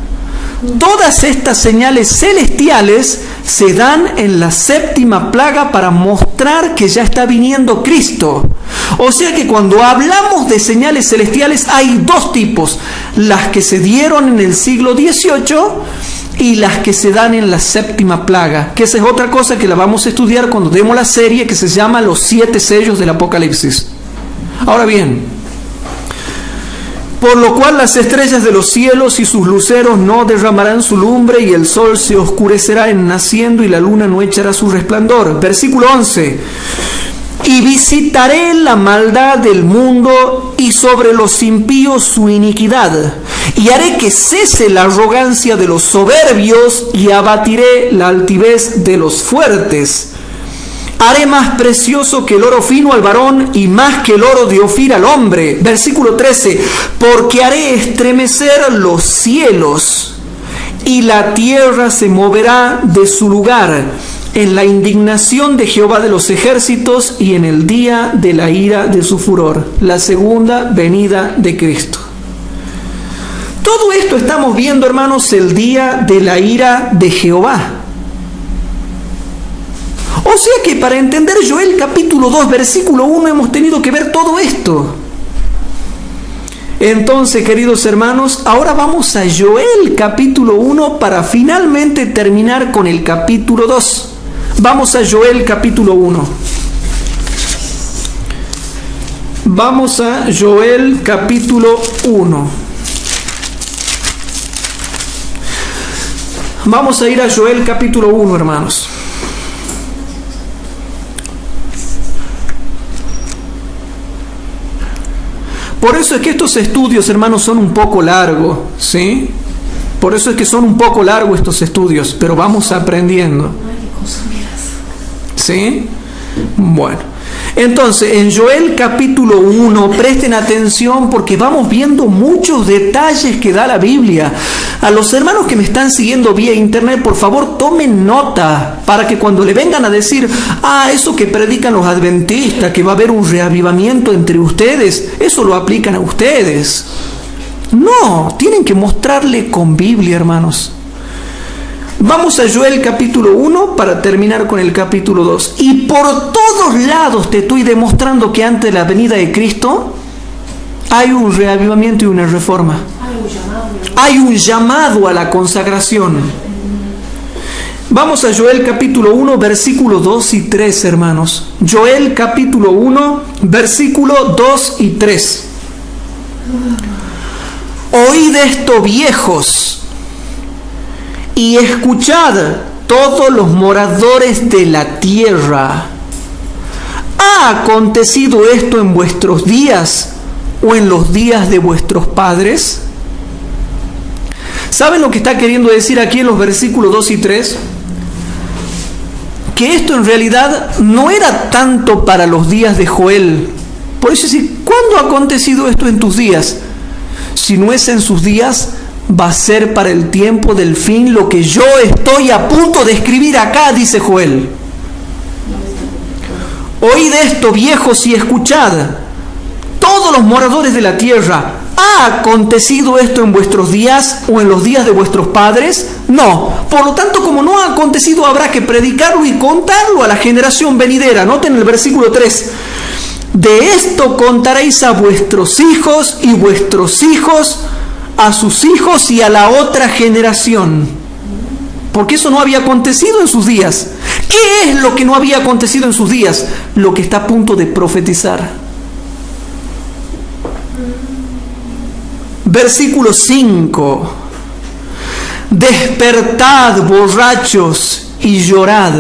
Todas estas señales celestiales se dan en la séptima plaga para mostrar que ya está viniendo Cristo. O sea que cuando hablamos de señales celestiales hay dos tipos: las que se dieron en el siglo XVIII y las que se dan en la séptima plaga, que esa es otra cosa que la vamos a estudiar cuando demos la serie que se llama Los 7 sellos del Apocalipsis. Ahora bien, por lo cual las estrellas de los cielos y sus luceros no derramarán su lumbre, y el sol se oscurecerá en naciendo, y la luna no echará su resplandor. Versículo 11. Y visitaré la maldad del mundo, y sobre los impíos su iniquidad, y haré que cese la arrogancia de los soberbios, y abatiré la altivez de los fuertes. Haré más precioso que el oro fino al varón, y más que el oro de Ofir al hombre. Versículo 13. Porque haré estremecer los cielos, y la tierra se moverá de su lugar en la indignación de Jehová de los ejércitos, y en el día de la ira de su furor. La segunda venida de Cristo. Todo esto estamos viendo, hermanos, el día de la ira de Jehová. O sea que para entender Joel capítulo 2, versículo 1, hemos tenido que ver todo esto. Entonces, queridos hermanos, ahora vamos a Joel capítulo 1 para finalmente terminar con el capítulo 2. Vamos a Joel capítulo 1. Vamos a Joel capítulo 1. Vamos a ir a Joel capítulo 1, hermanos. Por eso es que estos estudios, hermanos, son un poco largos, ¿sí? Por eso es que son un poco largos estos estudios, pero vamos aprendiendo. ¿Sí? Bueno. Entonces, en Joel capítulo 1, presten atención porque vamos viendo muchos detalles que da la Biblia. A los hermanos que me están siguiendo vía internet, por favor, tomen nota para que cuando le vengan a decir, eso que predican los adventistas, que va a haber un reavivamiento entre ustedes, eso lo aplican a ustedes. No, tienen que mostrarle con Biblia, hermanos. Vamos a Joel capítulo 1 para terminar con el capítulo 2. Y por todos lados te estoy demostrando que antes de la venida de Cristo hay un reavivamiento y una reforma. Hay un llamado a la consagración. Vamos a Joel capítulo 1, versículo 2 y 3, hermanos. Joel capítulo 1, versículo 2 y 3. Oíd esto, viejos, y escuchad todos los moradores de la tierra. ¿Ha acontecido esto en vuestros días o en los días de vuestros padres? ¿Saben lo que está queriendo decir aquí en los versículos 2 y 3? Que esto en realidad no era tanto para los días de Joel. Por eso dice, ¿cuándo ha acontecido esto en tus días? Si no es en sus días, va a ser para el tiempo del fin lo que yo estoy a punto de escribir acá, dice Joel. Oíd esto, viejos, y escuchad, todos los moradores de la tierra. ¿Ha acontecido esto en vuestros días o en los días de vuestros padres? No. Por lo tanto, como no ha acontecido, habrá que predicarlo y contarlo a la generación venidera. Noten el versículo 3. De esto contaréis a vuestros hijos y vuestros hijos a sus hijos y a la otra generación. Porque eso no había acontecido en sus días. ¿Qué es lo que no había acontecido en sus días? Lo que está a punto de profetizar. Versículo 5. Despertad, borrachos, y llorad.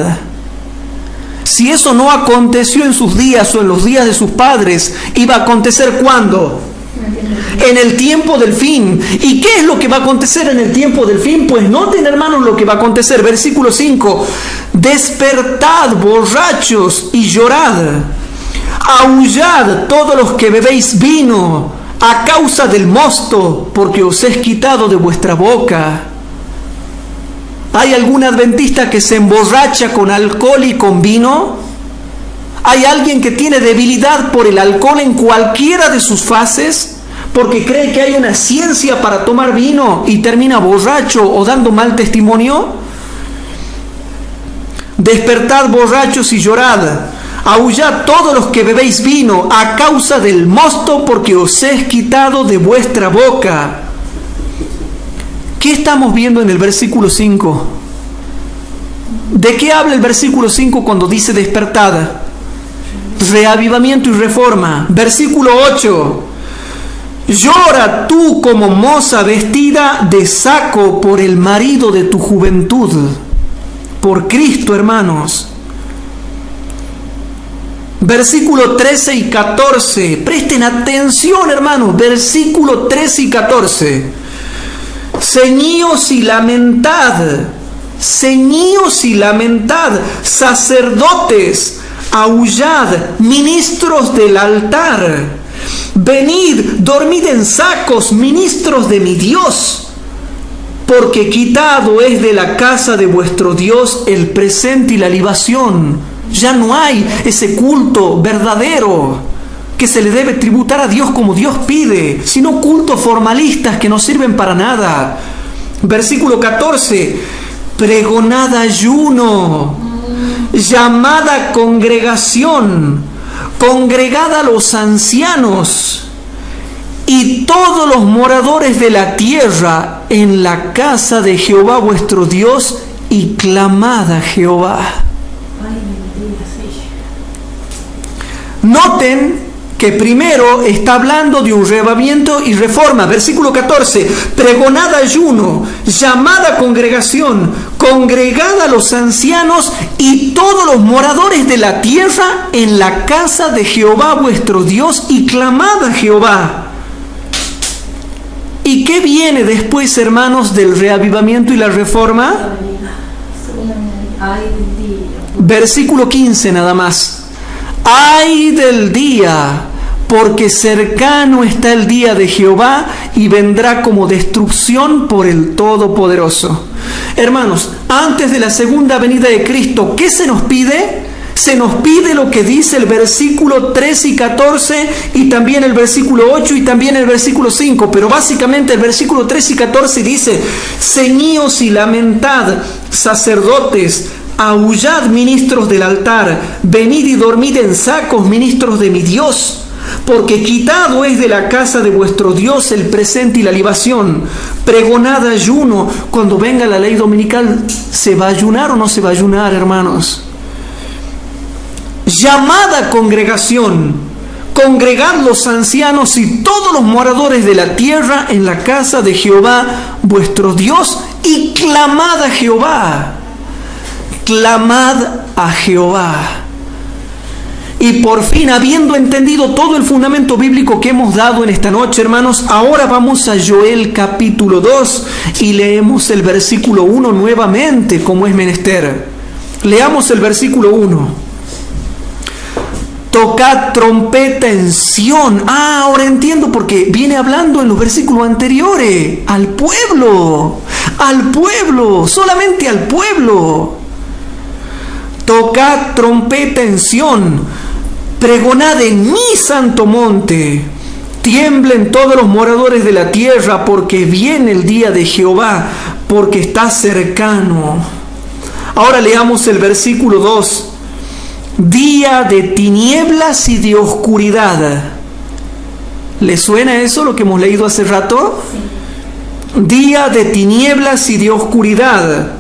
Si eso no aconteció en sus días o en los días de sus padres, ¿iba a acontecer cuándo? En el tiempo del fin. ¿Y qué es lo que va a acontecer en el tiempo del fin? Pues noten, hermanos, lo que va a acontecer. Versículo 5. Despertad, borrachos, y llorad. Aullad todos los que bebéis vino a causa del mosto, porque os es quitado de vuestra boca. ¿Hay algún adventista que se emborracha con alcohol y con vino? ¿Hay alguien que tiene debilidad por el alcohol en cualquiera de sus fases? Porque cree que hay una ciencia para tomar vino y termina borracho o dando mal testimonio. Despertad, borrachos, y llorad. Aullad todos los que bebéis vino a causa del mosto, porque os es quitado de vuestra boca. ¿Qué estamos viendo en el versículo 5? ¿De qué habla el versículo 5 cuando dice despertad? Reavivamiento y reforma. Versículo 8. Llora tú como moza vestida de saco por el marido de tu juventud. Por Cristo, hermanos. Versículo 13 y 14. Presten atención, hermanos. Versículo 13 y 14. Ceñíos y lamentad, sacerdotes, aullad, ministros del altar, venid, dormid en sacos, ministros de mi Dios, porque quitado es de la casa de vuestro Dios el presente y la libación. Ya no hay ese culto verdadero que se le debe tributar a Dios como Dios pide, sino cultos formalistas que no sirven para nada. Versículo 14. Pregonad ayuno, llamada congregación, congregad a los ancianos y todos los moradores de la tierra en la casa de Jehová vuestro Dios, y clamad a Jehová. Noten que primero está hablando de un reavivamiento y reforma. Versículo 14. Pregonad ayuno, llamad a congregación, congregad a los ancianos y todos los moradores de la tierra en la casa de Jehová vuestro Dios, y clamad a Jehová. ¿Y qué viene después, hermanos, del reavivamiento y la reforma? Versículo 15 nada más. ¡Ay del día! Porque cercano está el día de Jehová, y vendrá como destrucción por el Todopoderoso. Hermanos, antes de la segunda venida de Cristo, ¿qué se nos pide? Se nos pide lo que dice el versículo 13 y 14, y también el versículo 8 y también el versículo 5. Pero básicamente el versículo 13 y 14 dice: ceñíos y lamentad, sacerdotes, aullad, ministros del altar, venid y dormid en sacos, ministros de mi Dios, porque quitado es de la casa de vuestro Dios el presente y la libación. Pregonad ayuno. Cuando venga la ley dominical, ¿se va a ayunar o no se va a ayunar, hermanos? Llamada congregación, congregad los ancianos y todos los moradores de la tierra en la casa de Jehová vuestro Dios, y clamad a Jehová. Clamad a Jehová. Y por fin, habiendo entendido todo el fundamento bíblico que hemos dado en esta noche, hermanos, ahora vamos a Joel capítulo 2 y leemos el versículo 1 nuevamente, como es menester. Leamos el versículo 1. Tocad trompeta en Sión. Ahora entiendo por qué viene hablando en los versículos anteriores. Al pueblo, solamente al pueblo. Tocad trompeta en Sión. Pregonad en mi santo monte. Tiemblen todos los moradores de la tierra, porque viene el día de Jehová, porque está cercano. Ahora leamos el versículo 2. día de tinieblas y de oscuridad. ¿Le suena eso lo que hemos leído hace rato? Sí. Día de tinieblas y de oscuridad,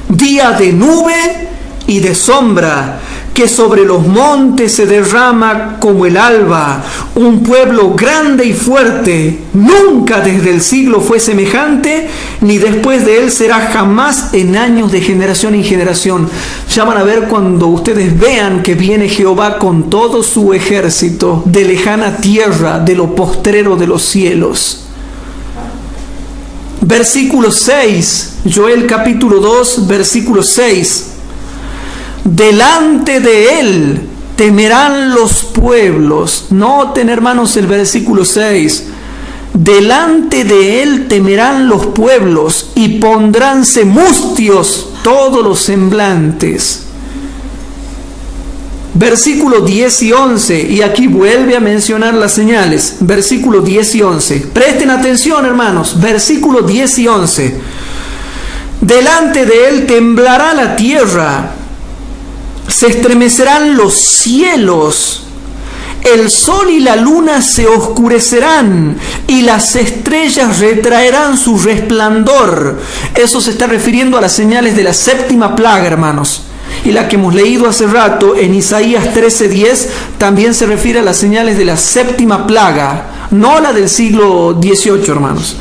día de nube y de sombra, que sobre los montes se derrama como el alba, un pueblo grande y fuerte, nunca desde el siglo fue semejante, ni después de él será jamás en años de generación en generación. Ya van a ver cuando ustedes vean que viene Jehová con todo su ejército de lejana tierra, de lo postrero de los cielos. Versículo 6, Joel capítulo 2, versículo 6. Delante de él temerán los pueblos. Noten, hermanos, el versículo 6. Delante de él temerán los pueblos y pondránse mustios todos los semblantes. Versículo 10 y 11, y aquí vuelve a mencionar las señales. Versículo 10 y 11. Presten atención, hermanos. Versículo 10 y 11. Delante de él temblará la tierra, se estremecerán los cielos, el sol y la luna se oscurecerán y las estrellas retraerán su resplandor. Eso se está refiriendo a las señales de la séptima plaga, hermanos. Y la que hemos leído hace rato en Isaías 13:10 también se refiere a las señales de la séptima plaga, no la del siglo XVIII, hermanos.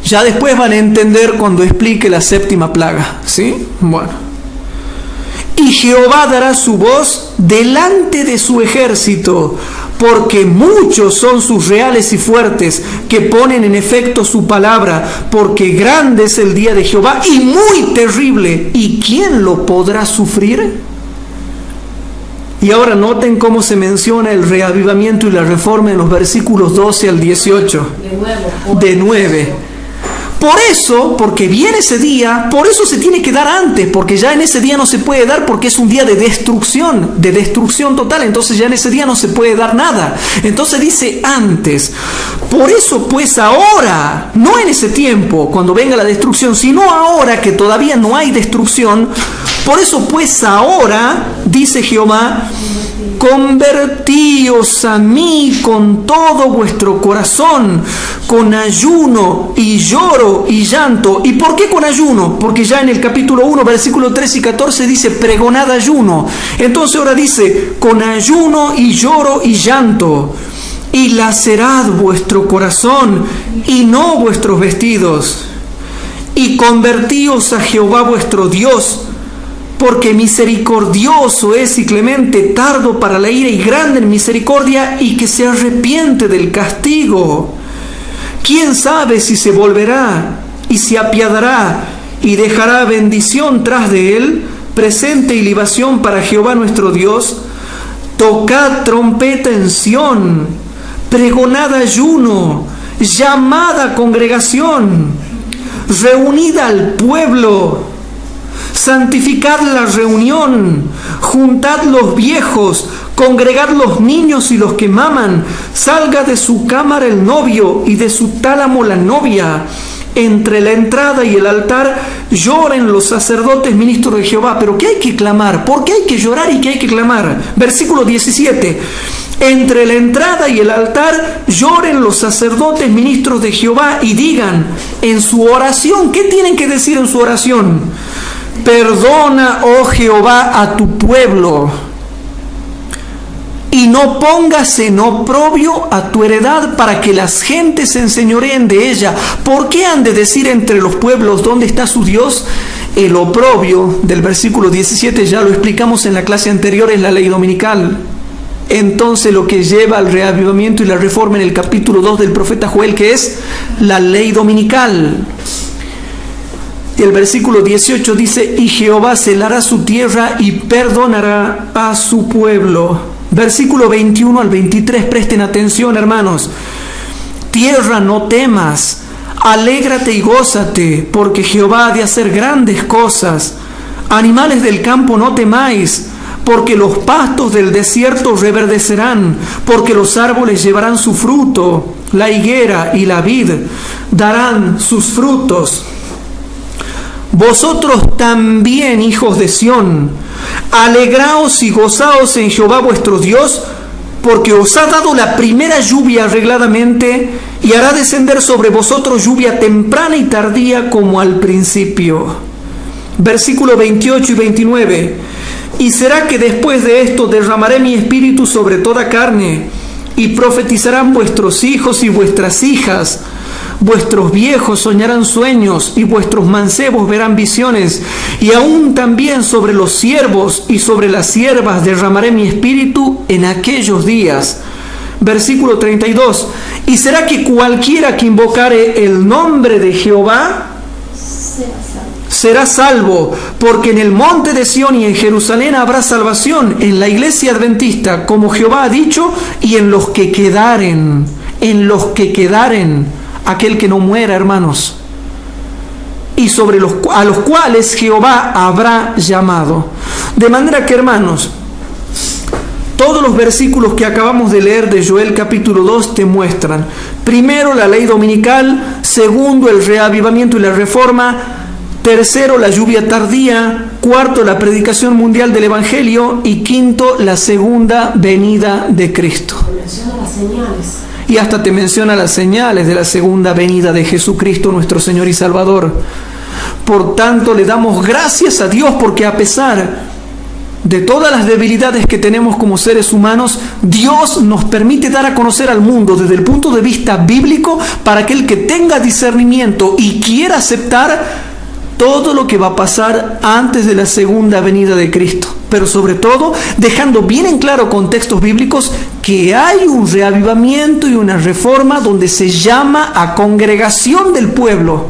Ya después van a entender cuando explique la séptima plaga, ¿sí? Bueno. Y Jehová dará su voz delante de su ejército, porque muchos son sus reales y fuertes, que ponen en efecto su palabra, porque grande es el día de Jehová y muy terrible, ¿y quién lo podrá sufrir? Y ahora noten cómo se menciona el reavivamiento y la reforma en los versículos 12 al 18. De nuevo. Por eso, porque viene ese día, por eso se tiene que dar antes, porque ya en ese día no se puede dar porque es un día de destrucción total, entonces ya en ese día no se puede dar nada. Entonces dice antes. Por eso pues ahora, no en ese tiempo, cuando venga la destrucción, sino ahora que todavía no hay destrucción, por eso pues ahora, dice Jehová, convertíos a mí con todo vuestro corazón, con ayuno y lloro y llanto. ¿Y por qué con ayuno? Porque ya en el capítulo 1, versículo 13 y 14 dice pregonad ayuno. Entonces ahora dice con ayuno y lloro y llanto. Y lacerad vuestro corazón y no vuestros vestidos. Y convertíos a Jehová vuestro Dios, porque misericordioso es y clemente, tardo para la ira y grande en misericordia, y que se arrepiente del castigo. ¿Quién sabe si se volverá y se apiadará y dejará bendición tras de él, presente y libación para Jehová nuestro Dios? Tocad trompeta en Sión, pregonad ayuno, llamada congregación, reunida al pueblo. Santificad la reunión, juntad los viejos, congregad los niños y los que maman, salga de su cámara el novio y de su tálamo la novia. Entre la entrada y el altar lloren los sacerdotes ministros de Jehová. Pero ¿qué hay que clamar? ¿Por qué hay que llorar y qué hay que clamar? Versículo 17. Entre la entrada y el altar lloren los sacerdotes ministros de Jehová y digan en su oración. ¿Qué tienen que decir en su oración? Perdona, oh Jehová, a tu pueblo, y no pongas en oprobio a tu heredad, para que las gentes se enseñoreen de ella. ¿Por qué han de decir entre los pueblos dónde está su Dios? El oprobio del versículo 17 ya lo explicamos en la clase anterior, es la ley dominical. Entonces lo que lleva al reavivamiento y la reforma en el capítulo 2 del profeta Joel, que es la ley dominical. El versículo 18 dice, y Jehová celará su tierra y perdonará a su pueblo. Versículo 21 al 23, presten atención, hermanos. Tierra, no temas, alégrate y gózate, porque Jehová ha de hacer grandes cosas. Animales del campo, no temáis, porque los pastos del desierto reverdecerán, porque los árboles llevarán su fruto, la higuera y la vid darán sus frutos. Vosotros también, hijos de Sión, Alegraos y gozaos en Jehová vuestro Dios, porque os ha dado la primera lluvia arregladamente, y hará descender sobre vosotros lluvia temprana y tardía como al principio. Versículo 28 y 29. Y será que después de esto derramaré mi espíritu sobre toda carne, y profetizarán vuestros hijos y vuestras hijas. Vuestros viejos soñarán sueños, y vuestros mancebos verán visiones, y aún también sobre los siervos y sobre las siervas derramaré mi espíritu en aquellos días. Versículo 32. Y será que cualquiera que invocare el nombre de Jehová será salvo, porque en el monte de Sión y en Jerusalén habrá salvación, en la iglesia adventista, como Jehová ha dicho, y en los que quedaren, aquel que no muera, hermanos, y sobre a los cuales Jehová habrá llamado. De manera que, hermanos, todos los versículos que acabamos de leer de Joel capítulo 2 te muestran, primero, la ley dominical; segundo, el reavivamiento y la reforma; tercero, la lluvia tardía; cuarto, la predicación mundial del Evangelio; y quinto, la segunda venida de Cristo. Menciona las señales. Y hasta te menciona las señales de la segunda venida de Jesucristo, nuestro Señor y Salvador. Por tanto, le damos gracias a Dios, porque a pesar de todas las debilidades que tenemos como seres humanos, Dios nos permite dar a conocer al mundo desde el punto de vista bíblico, para aquel que tenga discernimiento y quiera aceptar todo lo que va a pasar antes de la segunda venida de Cristo. Pero sobre todo, dejando bien en claro con textos bíblicos que hay un reavivamiento y una reforma donde se llama a congregación del pueblo,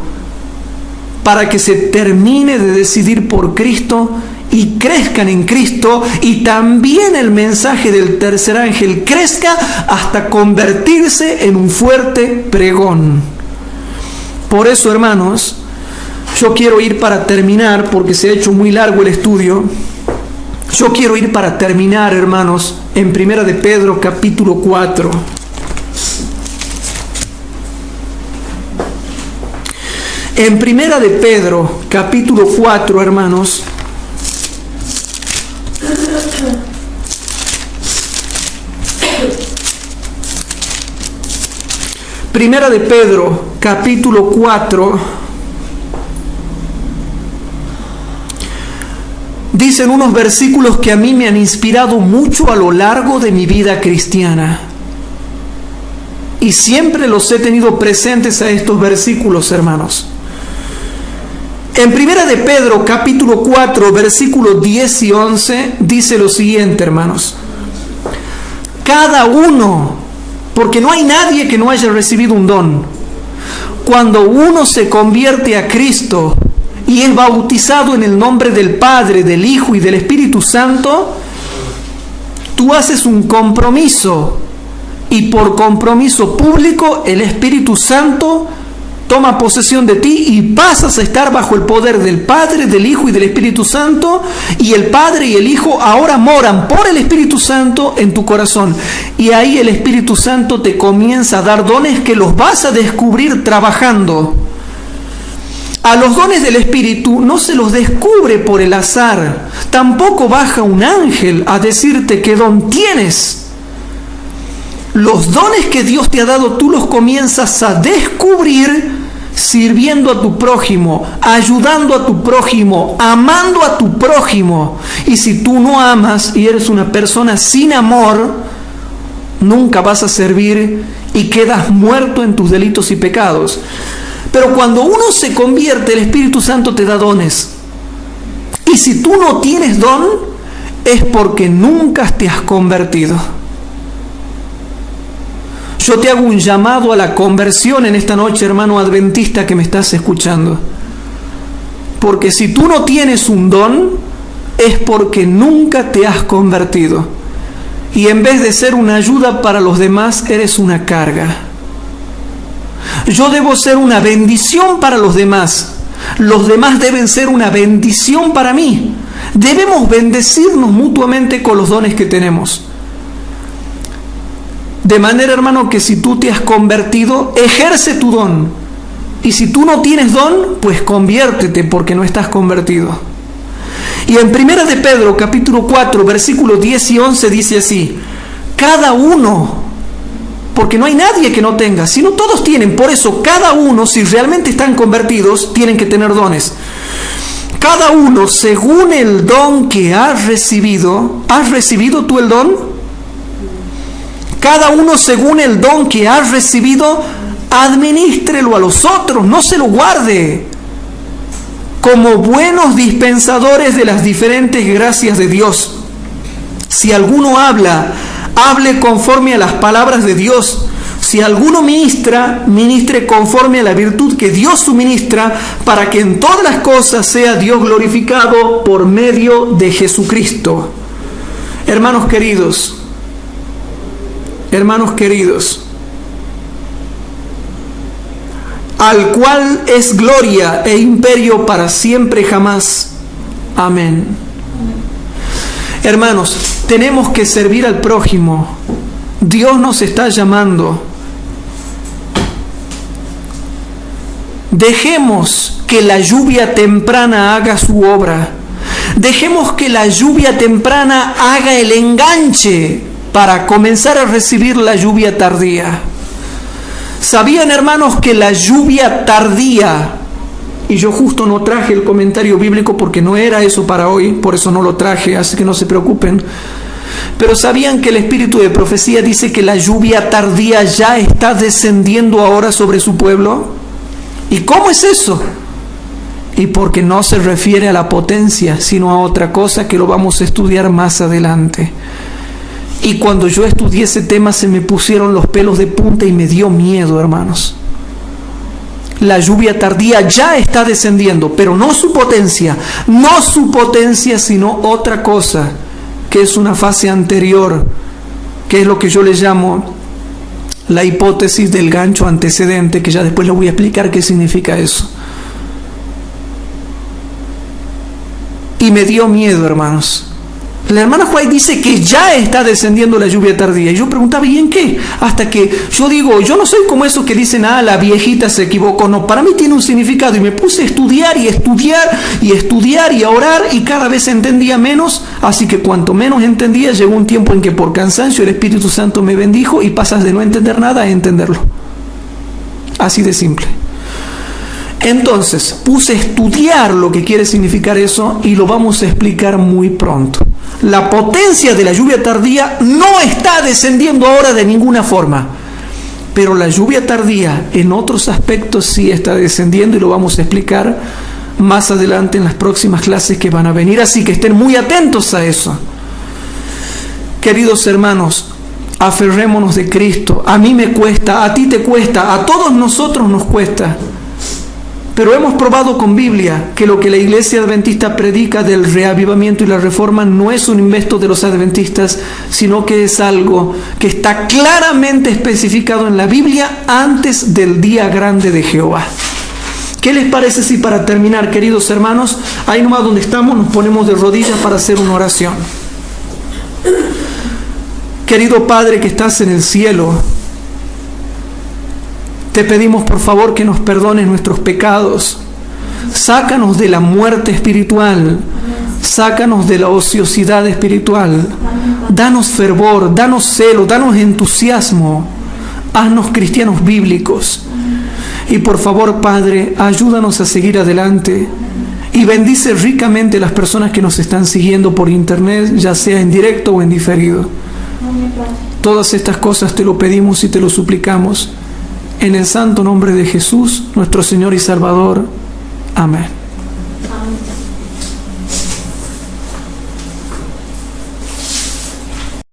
para que se termine de decidir por Cristo y crezcan en Cristo, y también el mensaje del tercer ángel crezca hasta convertirse en un fuerte pregón. Por eso, hermanos, yo quiero ir para terminar, porque se ha hecho muy largo el estudio. Yo quiero ir para terminar, hermanos, en Primera de Pedro capítulo 4. En Primera de Pedro capítulo 4, hermanos, Primera de Pedro capítulo 4, dicen unos versículos que a mí me han inspirado mucho a lo largo de mi vida cristiana. Y siempre los he tenido presentes a estos versículos, hermanos. En Primera de Pedro, capítulo 4, versículos 10 y 11, dice lo siguiente, hermanos. Cada uno, porque no hay nadie que no haya recibido un don. Cuando uno se convierte a Cristo y es bautizado en el nombre del Padre, del Hijo y del Espíritu Santo, tú haces un compromiso, y por compromiso público el Espíritu Santo toma posesión de ti y pasas a estar bajo el poder del Padre, del Hijo y del Espíritu Santo, y el Padre y el Hijo ahora moran por el Espíritu Santo en tu corazón, y ahí el Espíritu Santo te comienza a dar dones que los vas a descubrir trabajando. A los dones del Espíritu no se los descubre por el azar. Tampoco baja un ángel a decirte qué don tienes. Los dones que Dios te ha dado, tú los comienzas a descubrir sirviendo a tu prójimo, ayudando a tu prójimo, amando a tu prójimo. Y si tú no amas y eres una persona sin amor, nunca vas a servir y quedas muerto en tus delitos y pecados. Pero cuando uno se convierte, el Espíritu Santo te da dones. Y si tú no tienes don, es porque nunca te has convertido. Yo te hago un llamado a la conversión en esta noche, hermano adventista que me estás escuchando. Porque si tú no tienes un don, es porque nunca te has convertido. Y en vez de ser una ayuda para los demás, eres una carga. Yo debo ser una bendición para los demás. Los demás deben ser una bendición para mí. Debemos bendecirnos mutuamente con los dones que tenemos. De manera, hermano, que si tú te has convertido, ejerce tu don. Y si tú no tienes don, pues conviértete porque no estás convertido. Y en 1 de Pedro, capítulo 4, versículos 10 y 11, dice así: cada uno, porque no hay nadie que no tenga, sino todos tienen. Por eso cada uno, si realmente están convertidos, tienen que tener dones. Cada uno según el don que has recibido. ¿Has recibido tú el don? Cada uno según el don que has recibido, adminístrelo a los otros, no se lo guarde, como buenos dispensadores de las diferentes gracias de Dios. Si alguno habla, hable conforme a las palabras de Dios. Si alguno ministra, ministre conforme a la virtud que Dios suministra, para que en todas las cosas sea Dios glorificado por medio de Jesucristo. Hermanos queridos, al cual es gloria e imperio para siempre jamás. Amén. Hermanos, tenemos que servir al prójimo. Dios nos está llamando. Dejemos que la lluvia temprana haga su obra. Dejemos que la lluvia temprana haga el enganche para comenzar a recibir la lluvia tardía. ¿Sabían, hermanos, que la lluvia tardía, y yo justo no traje el comentario bíblico porque no era eso para hoy, por eso no lo traje, así que no se preocupen, pero sabían que el espíritu de profecía dice que la lluvia tardía ya está descendiendo ahora sobre su pueblo? ¿Y cómo es eso? Y porque no se refiere a la potencia, sino a otra cosa que lo vamos a estudiar más adelante. Y cuando yo estudié ese tema se me pusieron los pelos de punta y me dio miedo, hermanos. La lluvia tardía ya está descendiendo, pero no su potencia, sino otra cosa, que es una fase anterior, que es lo que yo le llamo la hipótesis del gancho antecedente, que ya después le voy a explicar qué significa eso. Y me dio miedo, hermanos. La hermana White dice que ya está descendiendo la lluvia tardía. Y yo preguntaba, ¿y en qué? Hasta que yo digo, yo no soy como esos que dicen, la viejita se equivocó. No, para mí tiene un significado. Y me puse a estudiar y a orar, y cada vez entendía menos. Así que cuanto menos entendía, llegó un tiempo en que por cansancio el Espíritu Santo me bendijo y pasas de no entender nada a entenderlo. Así de simple. Entonces, puse a estudiar lo que quiere significar eso y lo vamos a explicar muy pronto. La potencia de la lluvia tardía no está descendiendo ahora de ninguna forma, pero la lluvia tardía en otros aspectos sí está descendiendo y lo vamos a explicar más adelante en las próximas clases que van a venir, así que estén muy atentos a eso. Queridos hermanos, aferrémonos de Cristo. A mí me cuesta, a ti te cuesta, a todos nosotros nos cuesta. Pero hemos probado con Biblia que lo que la Iglesia Adventista predica del reavivamiento y la reforma no es un invento de los adventistas, sino que es algo que está claramente especificado en la Biblia antes del día grande de Jehová. ¿Qué les parece si para terminar, queridos hermanos, ahí nomás donde estamos nos ponemos de rodillas para hacer una oración? Querido Padre que estás en el cielo, te pedimos por favor que nos perdones nuestros pecados. Sácanos de la muerte espiritual. Sácanos de la ociosidad espiritual. Danos fervor, danos celo, danos entusiasmo. Haznos cristianos bíblicos. Y por favor, Padre, ayúdanos a seguir adelante. Y bendice ricamente a las personas que nos están siguiendo por internet, ya sea en directo o en diferido. Todas estas cosas te lo pedimos y te lo suplicamos. En el santo nombre de Jesús, nuestro Señor y Salvador. Amén.